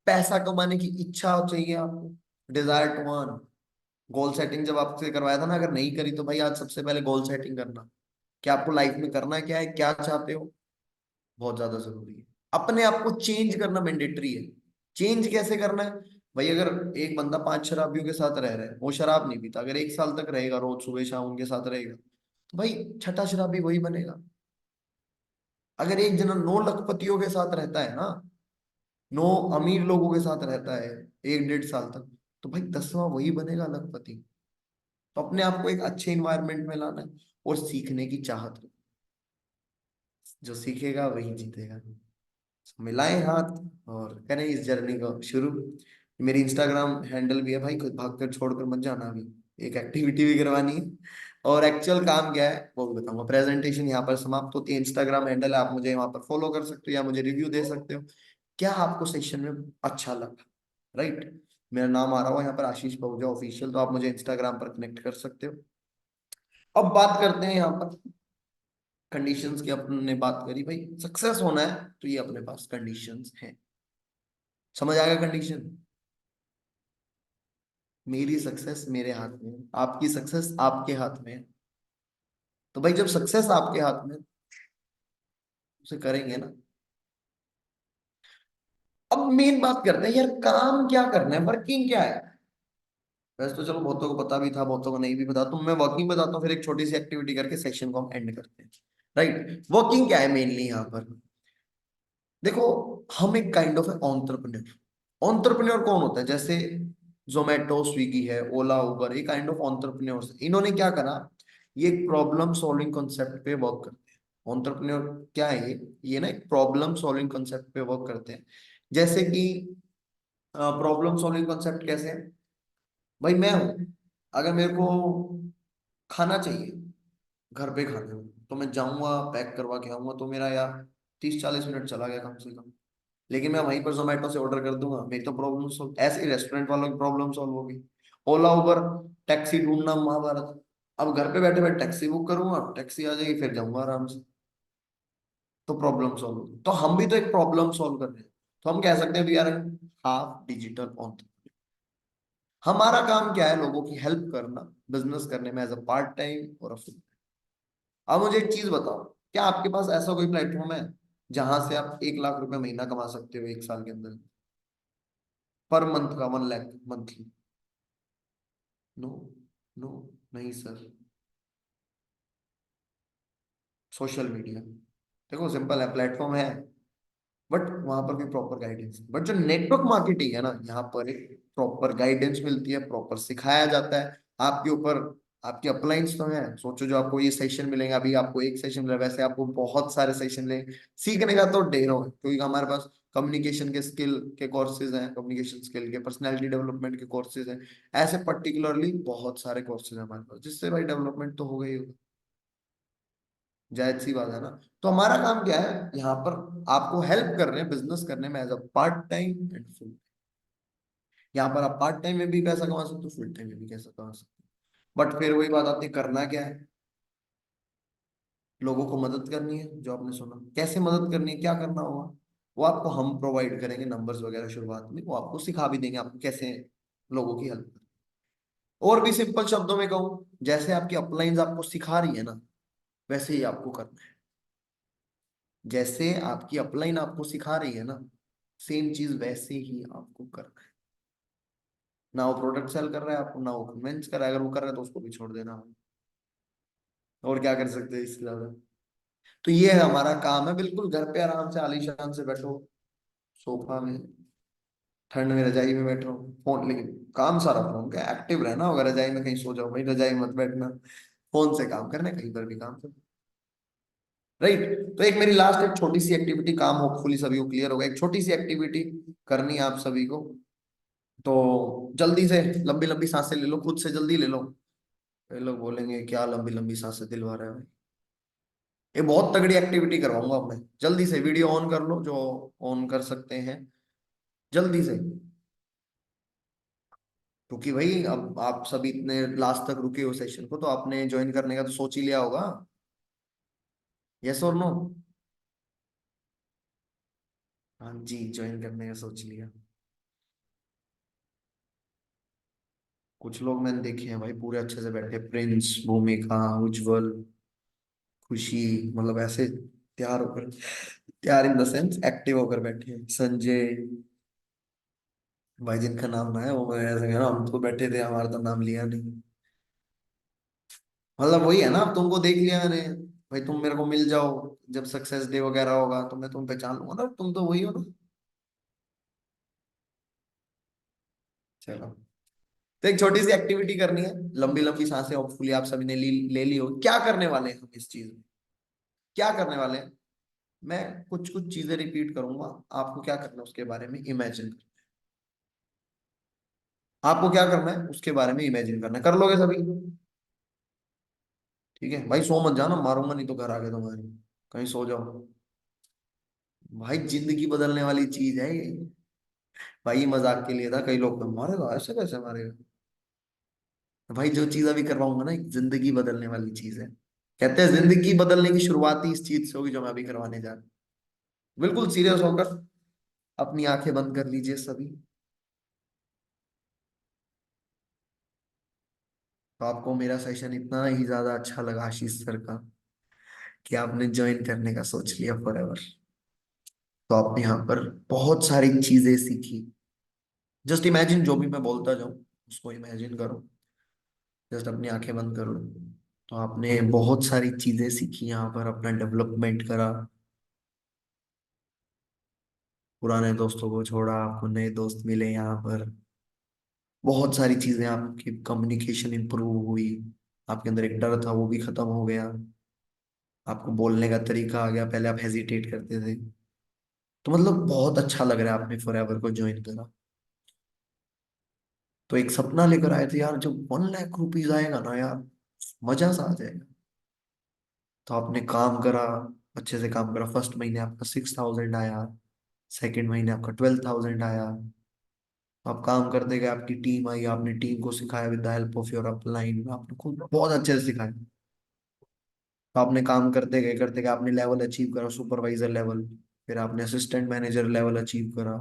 [SPEAKER 1] पैसा कमाने की इच्छा चाहिए आपको, desire to earn. Goal setting जब आपसे करवाया था ना, अगर नहीं करी तो भाई आज सबसे पहले गोल सेटिंग करना, कि आपको लाइफ में करना क्या है, क्या चाहते हो, बहुत ज्यादा जरूरी है। अपने आप को चेंज करना मैंडेटरी है। चेंज कैसे करना है भाई, अगर एक बंदा 5 शराबियों के साथ रह रहा है, वो शराब नहीं पीता, अगर 1 साल तक रहेगा, रोज सुबह शाम उनके साथ रहेगा, तो भाई छठा शराबी वही बनेगा। अगर एक जना 9 लखपतियों के साथ रहता है ना, 9 अमीर लोगों के साथ रहता है 1 1.5 साल तक, तो भाई 10वां वही बनेगा लखपति। तो अपने आप को एक अच्छे इंवायरमेंट में लाना है, और सीखने की चाहत, जो सीखेगा वही जीतेगा। मिलाएं हाथ और करें इस जर्नी को शुरू। मेरी इंस्टाग्राम हैंडल भी है भाई, खुद भाग कर छोड़कर मत जाना, अभी एक एक्टिविटी भी करवानी है। और एक्चुअल काम क्या है वो भी बताऊंगा। प्रेजेंटेशन यहाँ पर समाप्त होती है। इंस्टाग्राम हैंडल है, आप मुझे वहां पर फॉलो कर सकते हो या मुझे रिव्यू दे सकते हो, क्या आपको सेशन में अच्छा लगा। राइट, मेरा नाम आ रहा हुआ यहाँ पर आशीष पहुंचा ऑफिशियल, तो आप मुझे इंस्टाग्राम पर कनेक्ट कर सकते हो। अब बात करते हैं यहाँ पर कंडीशंस की। अपने बात करी भाई सक्सेस होना है तो ये अपने पास कंडीशंस हैं। समझ आएगा कंडीशन। मेरी सक्सेस मेरे हाथ में है, आपकी सक्सेस आपके हाथ में है। तो भाई जब सक्सेस आपके हाथ में है, उसे करेंगे ना। अब मेन बात करते हैं यार, काम क्या करना है, वर्किंग क्या है। वैसे तो चलो बहुतों को पता भी था, बहुतों को नहीं भी पता, तो मैं वर्किंग बताता हूँ, फिर एक छोटी सी एक्टिविटी करके सेशन को हम एंड करते हैं। राइट, वर्किंग क्या है मेनली यहाँ पर। देखो, हम एक काइंड ऑफ ऑन्टरप्रन्योर। ऑन्टरप्रन्योर कौन होता है, जैसे जोमेटो, स्विगी है, ओला, उबर, ये काइंड ऑफ ऑन्टरप्रन्योर्स। इन्होंने क्या करा, ये एक प्रॉब्लम सॉल्विंग कॉन्सेप्ट पे वर्क करते हैं। ऑन्टरप्रन्योर क्या है, ये ना एक प्रॉब्लम सॉल्विंग कॉन्सेप्ट पे वर्क करते हैं। जैसे कि प्रॉब्लम सॉल्विंग कॉन्सेप्ट कैसे है, भाई मैं हूं, अगर मेरे को खाना चाहिए, घर पे खाना है, तो मैं जाऊंगा पैक करवा के आऊंगा, तो मेरा यार 30 40 मिनट चला गया कम से कम। लेकिन मैं वहीं पर जोमेटो से ऑर्डर कर दूंगा, मेरी तो प्रॉब्लम सॉल्व। ऐसे ही रेस्टोरेंट वालों की प्रॉब्लम सॉल्व होगी। ओला उबर, टैक्सी ढूंढना महाभारत। अब घर पे बैठे बैठे टैक्सी बुक करूंगा, टैक्सी आ जाएगी, फिर जाऊंगा आराम से, तो प्रॉब्लम सॉल्व होगी। तो हम भी तो एक प्रॉब्लम सॉल्व कर रहे हैं। तो हम कह सकते हैं we are half digital on. हमारा काम क्या है, लोगों की हेल्प करना, बिजनेस करने में एज अ पार्ट टाइम और फुल। अब मुझे एक चीज बताओ, क्या आपके पास ऐसा कोई प्लेटफॉर्म है जहां से आप 1 लाख रुपए महीना कमा सकते हो 1 साल के अंदर, पर मंथ का, 1 लाख मंथली? नो, नो, नहीं सर। सोशल मीडिया, देखो सिंपल है, प्लेटफॉर्म है, बट वहां पर भी प्रॉपर गाइडेंस। बट जो नेटवर्क मार्केटिंग है ना, यहाँ पर एक प्रॉपर गाइडेंस मिलती है, प्रॉपर सिखाया जाता है आपके ऊपर। आपके अपलाइंस तो हैं, सोचो जो आपको ये सेशन मिलेंगे, अभी आपको एक सेशन मिला, वैसे आपको बहुत सारे सेशन मिलेंगे। सीखने का तो ढेरों है, क्योंकि हमारे पास कम्युनिकेशन के स्किल के कोर्सेज हैं, कम्युनिकेशन स्किल के, पर्सनैलिटी डेवलपमेंट के कोर्सेज हैं। ऐसे पर्टिकुलरली बहुत सारे कोर्सेज हैं हमारे पास, जिससे भाई डेवलपमेंट तो हो गई होगा, जायज सी बात है ना। तो हमारा काम क्या है यहाँ पर, आपको हेल्प कर रहे हैं बिजनेस करने में as a part time and full. यहाँ पर आप पार्ट टाइम में भी पैसा कमा सकते हो, फुल टाइम में भी पैसा कमा सकते हो। बट फिर वही बात आती है, करना क्या है, लोगों को मदद करनी है। जो आपने सुना, कैसे मदद करनी है, क्या करना होगा, वो आपको हम प्रोवाइड करेंगे, नंबर्स वगैरह शुरुआत में, वो आपको सिखा भी देंगे आपको कैसे लोगों की हेल्प। और भी सिंपल शब्दों में कहूँ, जैसे आपकी अपलाइंस आपको सिखा रही है ना, वैसे ही आपको करना है। जैसे आपकी अपलाइन आपको सिखा रही है ना, सेम चीज वैसे ही आपको करना है। ना वो प्रोडक्ट सेल कर रहा है आपको, ना वो कन्वेंस कर रहा है, अगर वो कर रहा है तो उसको भी छोड़ देना। और क्या कर सकते हैं इससे ज्यादा। तो ये है हमारा काम है, बिल्कुल घर पे आराम से आलीशान से बैठो, सोफा में, ठंड में रजाई में बैठो, फोन, लेकिन काम सारा फोन का, एक्टिव रहना होगा। रजाई में कहीं सो जाओ भाई, रजाई में मत बैठना, फोन से काम करना है, कहीं पर भी काम करो। राइट, तो एक मेरी लास्ट एक छोटी सी एक्टिविटी, काम होपफुली सभी को क्लियर होगा, एक छोटी सी एक्टिविटी करनी है आप सभी को। तो जल्दी से लंबी लंबी सांसें ले लो, खुद से जल्दी ले लो। ये लोग बोलेंगे क्या लंबी लंबी सांसें दिलवा रहा है भाई। ये बहुत तगड़ी एक्टिविटी करवाऊंगा अब मैं। जल्दी से वीडियो ऑन कर लो जो ऑन कर सकते हैं, जल्दी से। क्योंकि भाई अब आप सभी इतने लास्ट तक रुके हो सेशन को, तो आपने ज्वाइन करने का तो सोच ही लिया होगा। यस और नो? हाँ जी, ज्वाइन करने का सोच लिया। कुछ लोग मैंने देखे हैं भाई पूरे अच्छे से बैठे, प्रिंस, भूमिका, उज्जवल, खुशी, मतलब ऐसे तैयार होकर, तैयार इन द सेंस एक्टिव होकर बैठे हैं। संजय भाई, जिनका नाम ना है वो, मैं ऐसे कह रहा हूँ, हम तो बैठे थे, हमारा तो नाम लिया नहीं। मतलब वही है ना, अब तुमको देख लिया मैंने। भाई तुम मेरे को मिल जाओ, जब सक्सेस डे वगैरह होगा तो मैं तुम पहचान लूंगा ना, तुम तो वही हो ना। चलो, तो एक छोटी सी एक्टिविटी करनी है। लंबी लंबी सांसें होपफुली आप सभी ने ले ली हो। क्या करने वाले हैं हम इस चीज में? क्या करने वाले हैं? मैं कुछ कुछ चीजें रिपीट करूंगा, आपको क्या करना है उसके बारे में इमेजिन कर। आपको क्या करना है उसके बारे में इमेजिन करना है। कर लोगे सभी? ठीक है भाई, सो मत जाना, मारूंगा नहीं तो घर आके तुम्हारी। कहीं सो जाओ। भाई जिंदगी बदलने वाली चीज है ये। भाई ये मजाक के लिए था, कई लोग मारेगा, ऐसे कैसे मारेगा? भाई जो चीज अभी करवाऊंगा ना, एक जिंदगी बदलने वाली चीज है। कहते हैं जिंदगी बदलने की शुरुआत ही इस चीज से होगी जो मैं अभी करवाने जा रहा हूँ। बिल्कुल सीरियस होकर अपनी आंखें बंद कर लीजिए सभी। तो आपको मेरा सेशन इतना ही ज्यादा अच्छा लगा आशीष सर का, कि आपने ज्वाइन करने का सोच लिया फॉरएवर। तो आपने यहाँ पर बहुत सारी चीजें सीखी। जस्ट इमेजिन, जो भी मैं बोलता जाऊं उसको इमेजिन करो। जस्ट अपनी आंखें बंद करो। तो आपने बहुत सारी चीजें सीखी यहाँ पर, अपना डेवलपमेंट करा। पुराने दोस्तों को छोड़ा, आपको नए दोस्त मिले यहाँ पर। बहुत सारी चीजें, आपकी कम्युनिकेशन इंप्रूव हुई। आपके अंदर एक डर था वो भी खत्म हो गया। आपको बोलने का तरीका आ गया, पहले आप हेजिटेट करते थे। तो मतलब बहुत अच्छा लग रहा है आपने फॉरएवर को ज्वाइन करा। तो एक सपना लेकर आए थे यार, जब 1 लाख रुपीज आएगा ना यार, मजा सा आ जाएगा। तो आपने काम करा, अच्छे से काम करा। फर्स्ट महीने आपका 6,000 आया, सेकंड महीने आपका 12,000 आया। तो आप काम करते गए, आपकी टीम आई, आपने टीम को सिखाया with the help of your upline, आपने खुद बहुत अच्छे से सिखाया। तो आपने काम करते गए आपने लेवल अचीव करा, सुपरवाइजर लेवल। फिर आपने असिस्टेंट मैनेजर लेवल अचीव करा।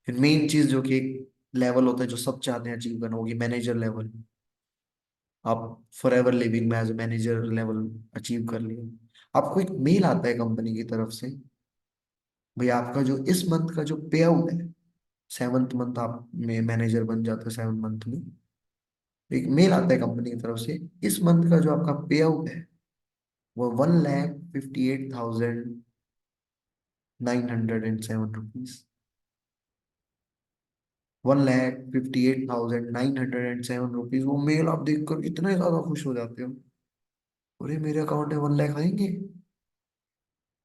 [SPEAKER 1] फिर मेन चीज जो कि एक लेवल होता है जो सब चाहते हैं अचीव करना, होगी मैनेजर लेवल। आप फॉर एवर लिविंग में एज मैनेजर लेवल अचीव कर लिए। आपको एक मेल आता है कंपनी की तरफ से, भाई आपका जो इस मंथ का जो पे आउट है, 7th मंथ आप में मैनेजर बन जाते हैं, 7th मंथ में एक मेल आता है कंपनी की तरफ से, इस मंथ का जो आपका पे आउट है वो 1,58,907 रुपीज। 1,58,907 रुपीज। वो मेल आप देखकर इतने ज्यादा खुश हो जाते हो, अरे मेरे अकाउंट में 1 लाख आएंगे।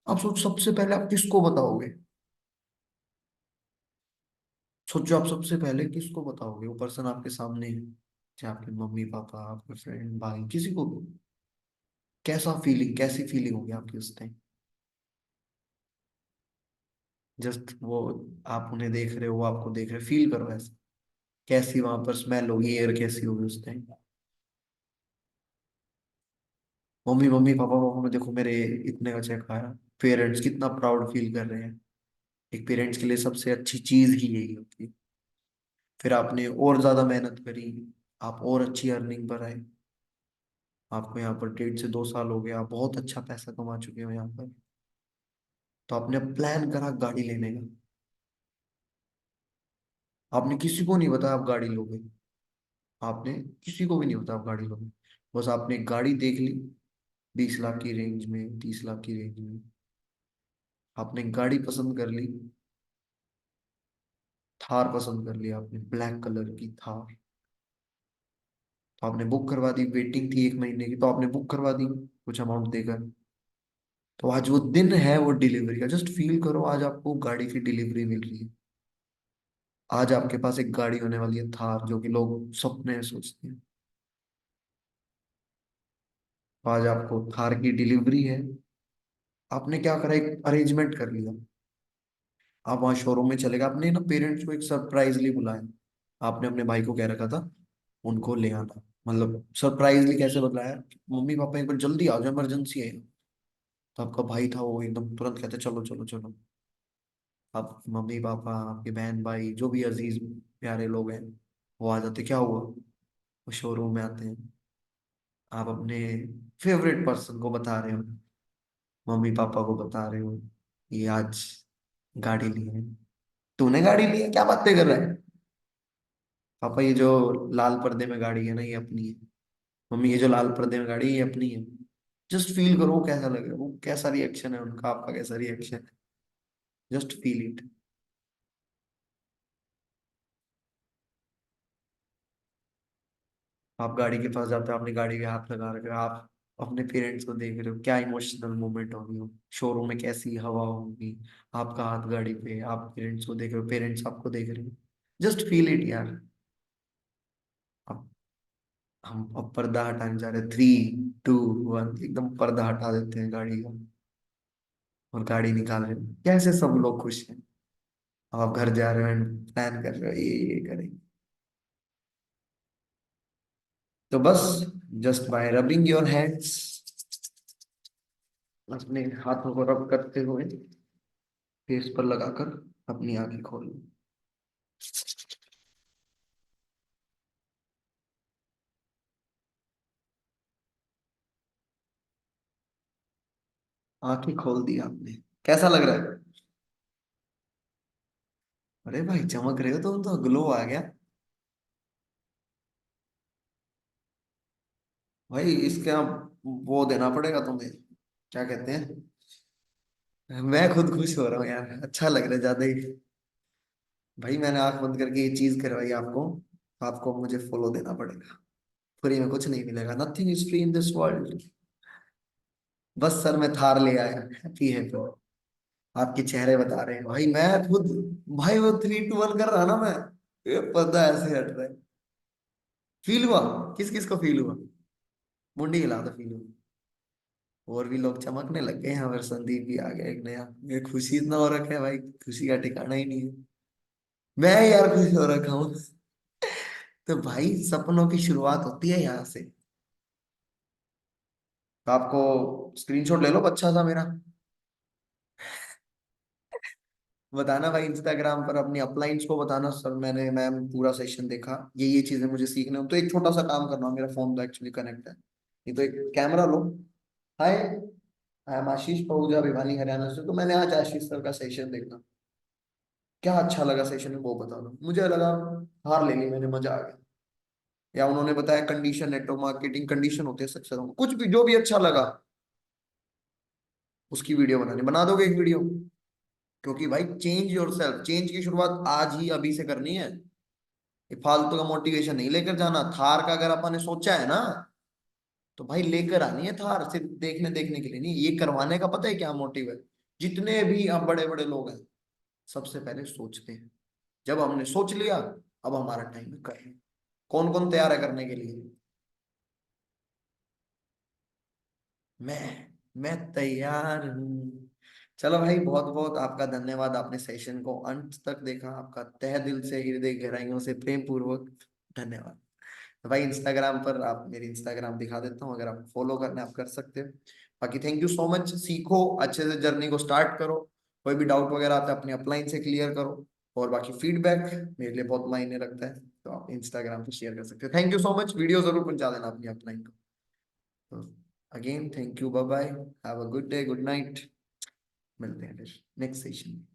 [SPEAKER 1] आप सोच, सबसे पहले आप किसको बताओगे? सोचो, आप सबसे पहले किसको बताओगे? वो पर्सन आपके सामने है, चाहे आपके मम्मी पापा, आपके फ्रेंड, भाई, किसी को भी। कैसा फीलिंग, कैसी फीलिंग होगी आपकी उस टाइम? जस्ट वो, आप उन्हें देख रहे हो, वो आपको देख रहे, फील करो ऐसे। कैसी वहां पर स्मेल होगी, एयर कैसी होगी उस टाइम? मम्मी, मम्मी पापा, पापा में देखो मेरे इतने का चेक आया। पेरेंट्स कितना प्राउड फील कर रहे हैं। एक पेरेंट्स के लिए सबसे अच्छी चीज ही यही होती है। फिर आपने और ज्यादा मेहनत करी, आप और अच्छी अर्निंग पर आए। आपको यहाँ पर 1.5 से 2 साल हो गया, आप बहुत अच्छा पैसा कमा चुके हो यहाँ पर। तो आपने प्लान करा गाड़ी लेने का। आपने किसी को नहीं बताया आप गाड़ी लोगे। आपने किसी को भी नहीं बताया आप गाड़ी लोगे। बस आपने एक गाड़ी देख ली, 20 लाख की रेंज में, 30 लाख की रेंज में। आपने गाड़ी पसंद कर ली, थार पसंद कर लिया आपने, ब्लैक कलर की थार। तो आपने बुक करवा दी, वेटिंग थी 1 महीने की, तो आपने बुक करवा दी कुछ अमाउंट देकर। तो आज वो दिन है वो डिलीवरी का, जस्ट फील करो, आज आपको गाड़ी की डिलीवरी मिल रही है। आज आपके पास एक गाड़ी होने वाली है, थार, जो कि लोग सपने में सोचते हैं। आज आपको थार की डिलीवरी है। आपने क्या करा, एक अरेंजमेंट कर लिया। आप वहाँ शोरूम में चले गए, अपने ना पेरेंट्स को एक सरप्राइजली बुलाया। आपने अपने भाई को कह रखा था उनको ले आना, मतलब सरप्राइजली कैसे बताया, मम्मी पापा एक बार जल्दी आ जाओ, इमरजेंसी है। तो आपका भाई था वो एकदम तुरंत कहते चलो चलो चलो। आप मम्मी पापा, आपके बहन भाई, जो भी अजीज प्यारे लोग हैं, वो आ जाते। क्या हुआ, वो शोरूम में आते हैं। आप अपने फेवरेट पर्सन को बता रहे हो, मम्मी पापा को बता रहे हो, ये आज गाड़ी ली है। तूने गाड़ी ली है, क्या बातें कर रहा है। पापा ये जो लाल पर्दे में गाड़ी है ना, ये अपनी है। मम्मी ये जो लाल पर्दे में गाड़ी है, ये अपनी है। जस्ट फील करो वो कैसा लगे, वो कैसा रिएक्शन है उनका, आपका कैसा रिएक्शन है। Just feel it. आप गाड़ी के पास जाते हो, अपनी गाड़ी के हाथ लगा रखे हो, आप अपने पेरेंट्स को देख रहे हो, क्या इमोशनल मोमेंट होगी वो, शोरूम में कैसी हवा होगी, आपका हाथ गाड़ी पे, आप पेरेंट्स को देख रहे हो, पेरेंट्स आपको देख रहे हो। जस्ट फील इट यार। अब हम अब पर्दा हटाने जा रहे हैं, 3, 2, 1, एकदम पर्दा हटा देते हैं गाड़ी का, और गाड़ी निकाल रहे हैं, कैसे सब लोग खुश हैं। अब आप घर जा रहे हो, प्लान कर रहे हो ये करेंगे। तो बस just by rubbing your hands, अपने हाथों को रब करते हुए फेस पर लगाकर अपनी आंखें खोल लो। आंखें खोल दी आपने, कैसा लग रहा है। अरे भाई चमक रहे हो, तुम तो ग्लो आ गया। भाई इसके आप वो देना पड़ेगा तुम्हें, क्या कहते हैं। मैं खुद खुश हो रहा हूँ यार, अच्छा लग रहा है ज्यादा ही। भाई मैंने आंख बंद करके ये चीज करवाई आपको, तो आपको मुझे फॉलो देना पड़ेगा। फ्री में कुछ नहीं मिलेगा, nothing is free in this world. बस सर मैं थार ले आया, हैप्पी है तो। आपके चेहरे बता रहे हैं भाई, मैं खुद। भाई वो 3, 2, 1 कर रहा ना मैं, ये पर्दा ऐसे हट रहा है। फील हुआ, किस किस को फील हुआ, मुंडी हिला तो फील हुआ। और भी लोग चमकने लग गए यहाँ पर, संदीप भी आ गया एक नया। ये खुशी इतना हो रखा है भाई, खुशी का ठिकाना ही नहीं है। मैं यार खुश हो रखा हूँ। तो भाई सपनों की शुरुआत होती है यहाँ से। तो आपको स्क्रीनशॉट ले लो अच्छा सा मेरा, बताना भाई इंस्टाग्राम पर अपनी अपलाइंस को बताना, सर मैंने मैम पूरा सेशन देखा, ये चीजें मुझे सीखने हो, तो एक छोटा सा काम करना, मेरा फोन तो एक्चुअली कनेक्ट है, ये तो एक कैमरा लो। Hi, I am Ashish Pahuja, Bhiwani Haryana से। तो मैंने आज आशीष सर का सेशन देखा, क्या अच्छा लगा सेशन में वो बता दो। मुझे लगा हार ले ली मैंने, मजा आ गया। या उन्होंने बताया कंडीशन, नेटवर्क मार्केटिंग कंडीशन होते हैं सक्सेस, कुछ भी जो भी अच्छा लगा, उसकी वीडियो बनानी, बना दोगे एक वीडियो। क्योंकि भाई चेंज योरसेल्फ, चेंज की शुरुआत आज ही अभी से करनी है। ये फालतू का मोटिवेशन नहीं लेकर जाना। थार का अगर अपन ने सोचा है ना, तो भाई लेकर आनी है थार, सिर्फ देखने देखने के लिए नहीं। ये करवाने का पता है क्या मोटिव है। जितने भी अब बड़े बड़े लोग हैं, सबसे पहले सोचते हैं। जब हमने सोच लिया, अब हमारा टाइम है करें। कौन कौन तैयार है करने के लिए। मैं तैयार हूँ। चलो भाई, बहुत बहुत आपका धन्यवाद, आपने सेशन को अंत तक देखा, आपका तहे दिल से, हृदय गहराइयों से प्रेम पूर्वक धन्यवाद। तो भाई इंस्टाग्राम पर, आप मेरी इंस्टाग्राम दिखा देता हूँ, अगर आप फॉलो करना है आप कर सकते हो। बाकी थैंक यू सो मच, सीखो अच्छे से, जर्नी को स्टार्ट करो। कोई भी डाउट वगैरह आता है अपने अपलाइन से क्लियर करो। और बाकी फीडबैक मेरे लिए बहुत मायने रखता है, तो आप इंस्टाग्राम पे शेयर कर सकते हो। Thank you so much, video जरूर पहुंचा देना अपनी अपलाइन को। तो again thank you, bye bye, have a good day, good night. मिलते हैं फिर नेक्स्ट सेशन में।